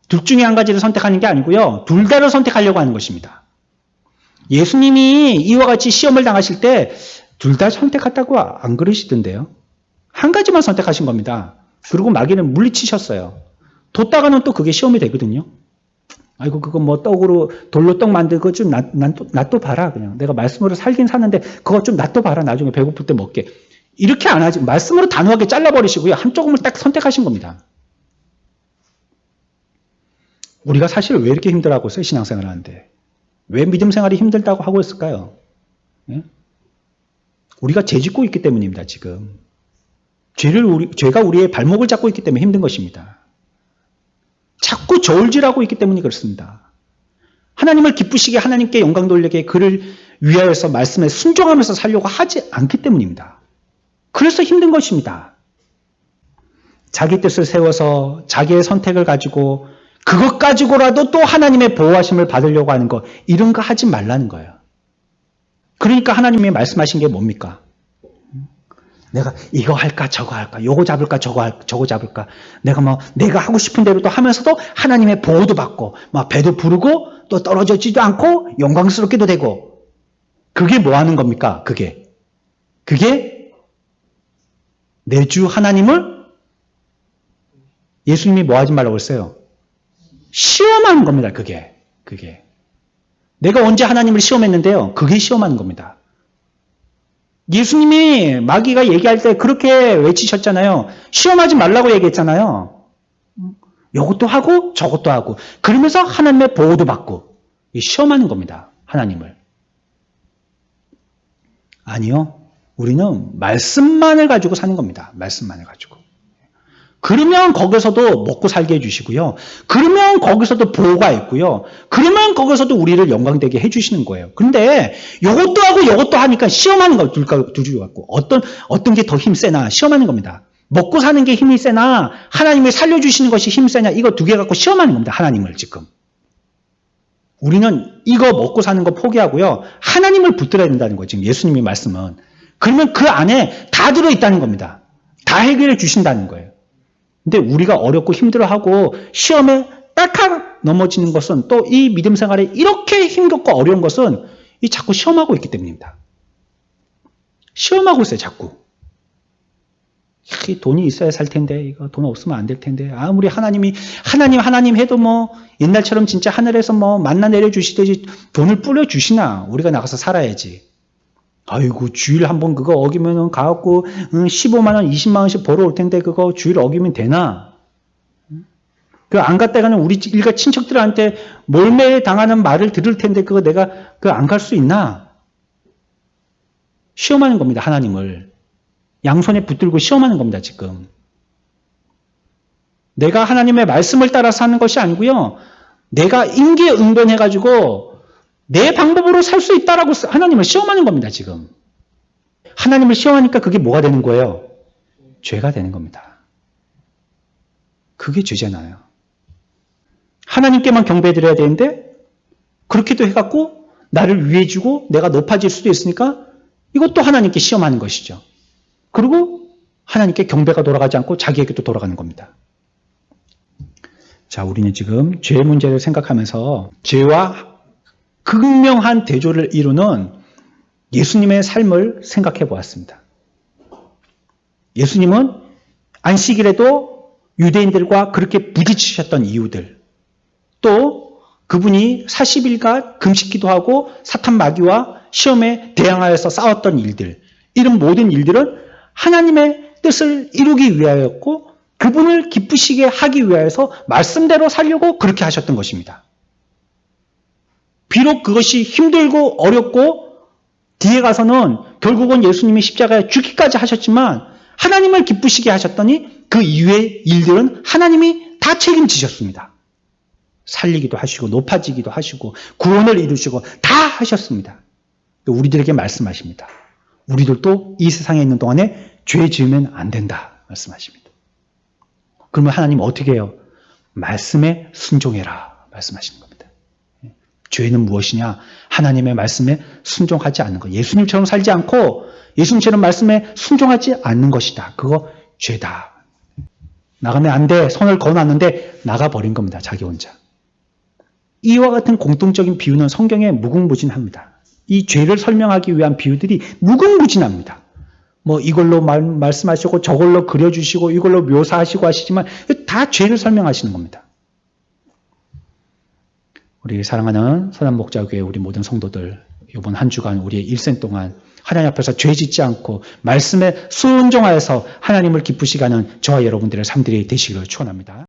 A: 둘 중에 한 가지를 선택하는 게 아니고요. 둘 다를 선택하려고 하는 것입니다. 예수님이 이와 같이 시험을 당하실 때 둘 다 선택했다고 안 그러시던데요. 한 가지만 선택하신 겁니다. 그리고 마귀는 물리치셨어요. 뒀다가는 또 그게 시험이 되거든요. 아이고 그거 뭐 떡으로 돌로 떡 만들고 좀 놔둬 봐라. 그냥 내가 말씀으로 살긴 사는데 그거 좀 놔둬 봐라. 나중에 배고플 때 먹게. 이렇게 안 하지. 말씀으로 단호하게 잘라버리시고요. 한쪽을 딱 선택하신 겁니다. 우리가 사실 왜 이렇게 힘들어하고 있어요? 신앙생활 하는데. 왜 믿음 생활이 힘들다고 하고 있을까요? 예? 우리가 죄 짓고 있기 때문입니다. 지금. 죄가 우리의 발목을 잡고 있기 때문에 힘든 것입니다. 자꾸 저울질하고 있기 때문에 그렇습니다. 하나님을 기쁘시게 하나님께 영광 돌리게 그를 위하여서 말씀에 순종하면서 살려고 하지 않기 때문입니다. 그래서 힘든 것입니다. 자기 뜻을 세워서 자기의 선택을 가지고 그것 가지고라도 또 하나님의 보호하심을 받으려고 하는 거 이런 거 하지 말라는 거예요. 그러니까 하나님이 말씀하신 게 뭡니까? 내가 이거 할까 저거 할까 요거 잡을까 저거 잡을까 내가 하고 싶은 대로 또 하면서도 하나님의 보호도 받고 막 배도 부르고 또 떨어지지도 않고 영광스럽게도 되고 그게 뭐 하는 겁니까? 그게 내 주 하나님을 예수님이 뭐 하지 말라고 했어요? 시험하는 겁니다. 그게 내가 언제 하나님을 시험했는데요? 그게 시험하는 겁니다. 예수님이 마귀가 얘기할 때 그렇게 외치셨잖아요. 시험하지 말라고 얘기했잖아요. 이것도 하고 저것도 하고 그러면서 하나님의 보호도 받고 시험하는 겁니다. 하나님을. 아니요. 우리는 말씀만을 가지고 사는 겁니다. 말씀만을 가지고. 그러면 거기서도 먹고 살게 해주시고요. 그러면 거기서도 보호가 있고요. 그러면 거기서도 우리를 영광되게 해주시는 거예요. 그런데 이것도 하고 이것도 하니까 시험하는 거 둘 갖고 어떤 게 더 힘 세나 시험하는 겁니다. 먹고 사는 게 힘이 세나 하나님이 살려주시는 것이 힘 세냐 이거 두 개 갖고 시험하는 겁니다. 하나님을 지금. 우리는 이거 먹고 사는 거 포기하고요. 하나님을 붙들어야 된다는 거예요. 지금 예수님의 말씀은. 그러면 그 안에 다 들어있다는 겁니다. 다 해결해 주신다는 거예요. 근데 우리가 어렵고 힘들어하고 시험에 딱딱 넘어지는 것은 또 이 믿음 생활에 이렇게 힘겹고 어려운 것은 이 자꾸 시험하고 있기 때문입니다. 시험하고 있어요, 자꾸. 돈이 있어야 살 텐데, 이거 돈 없으면 안 될 텐데. 아무리 하나님 해도 뭐 옛날처럼 진짜 하늘에서 뭐 만나 내려주시듯이 돈을 뿌려주시나 우리가 나가서 살아야지. 아이고 주일 한번 그거 어기면은 가갖고 15만 원, 20만 원씩 벌어올 텐데 그거 주일 어기면 되나? 그 안 갔다가는 우리 일가 친척들한테 몰매 당하는 말을 들을 텐데 그거 내가 그 안 갈 수 있나? 시험하는 겁니다. 하나님을. 양손에 붙들고 시험하는 겁니다. 지금. 내가 하나님의 말씀을 따라서 하는 것이 아니고요. 내가 임기응변해가지고 내 방법으로 살 수 있다라고 하나님을 시험하는 겁니다. 지금. 하나님을 시험하니까 그게 뭐가 되는 거예요? 죄가 되는 겁니다. 그게 죄잖아요. 하나님께만 경배드려야 되는데 그렇게도 해갖고 나를 위해주고 내가 높아질 수도 있으니까 이것도 하나님께 시험하는 것이죠. 그리고 하나님께 경배가 돌아가지 않고 자기에게도 돌아가는 겁니다. 자, 우리는 지금 죄의 문제를 생각하면서 죄와 극명한 대조를 이루는 예수님의 삶을 생각해 보았습니다. 예수님은 안식일에도 유대인들과 그렇게 부딪히셨던 이유들, 또 그분이 40일간 금식기도 하고 사탄 마귀와 시험에 대항하여서 싸웠던 일들, 이런 모든 일들은 하나님의 뜻을 이루기 위하였고 그분을 기쁘시게 하기 위하여서 말씀대로 살려고 그렇게 하셨던 것입니다. 비록 그것이 힘들고 어렵고 뒤에 가서는 결국은 예수님이 십자가에 죽기까지 하셨지만 하나님을 기쁘시게 하셨더니 그 이후의 일들은 하나님이 다 책임지셨습니다. 살리기도 하시고 높아지기도 하시고 구원을 이루시고 다 하셨습니다. 우리들에게 말씀하십니다. 우리들도 이 세상에 있는 동안에 죄 지으면 안 된다 말씀하십니다. 그러면 하나님 어떻게 해요? 말씀에 순종해라 말씀하시는 겁니다. 죄는 무엇이냐? 하나님의 말씀에 순종하지 않는 것. 예수님처럼 살지 않고 예수님처럼 말씀에 순종하지 않는 것이다. 그거 죄다. 나가면 안 돼. 선을 그어놨는데 나가버린 겁니다. 자기 혼자. 이와 같은 공통적인 비유는 성경에 무궁무진합니다. 이 죄를 설명하기 위한 비유들이 무궁무진합니다. 뭐 이걸로 말씀하시고 저걸로 그려주시고 이걸로 묘사하시고 하시지만 다 죄를 설명하시는 겁니다. 우리 사랑하는 선한목자교회 우리 모든 성도들 이번 한 주간 우리의 일생 동안 하나님 앞에서 죄 짓지 않고 말씀에 순종하여서 하나님을 기쁘시게 하는 저와 여러분들의 삶들이 되시기를 축원합니다.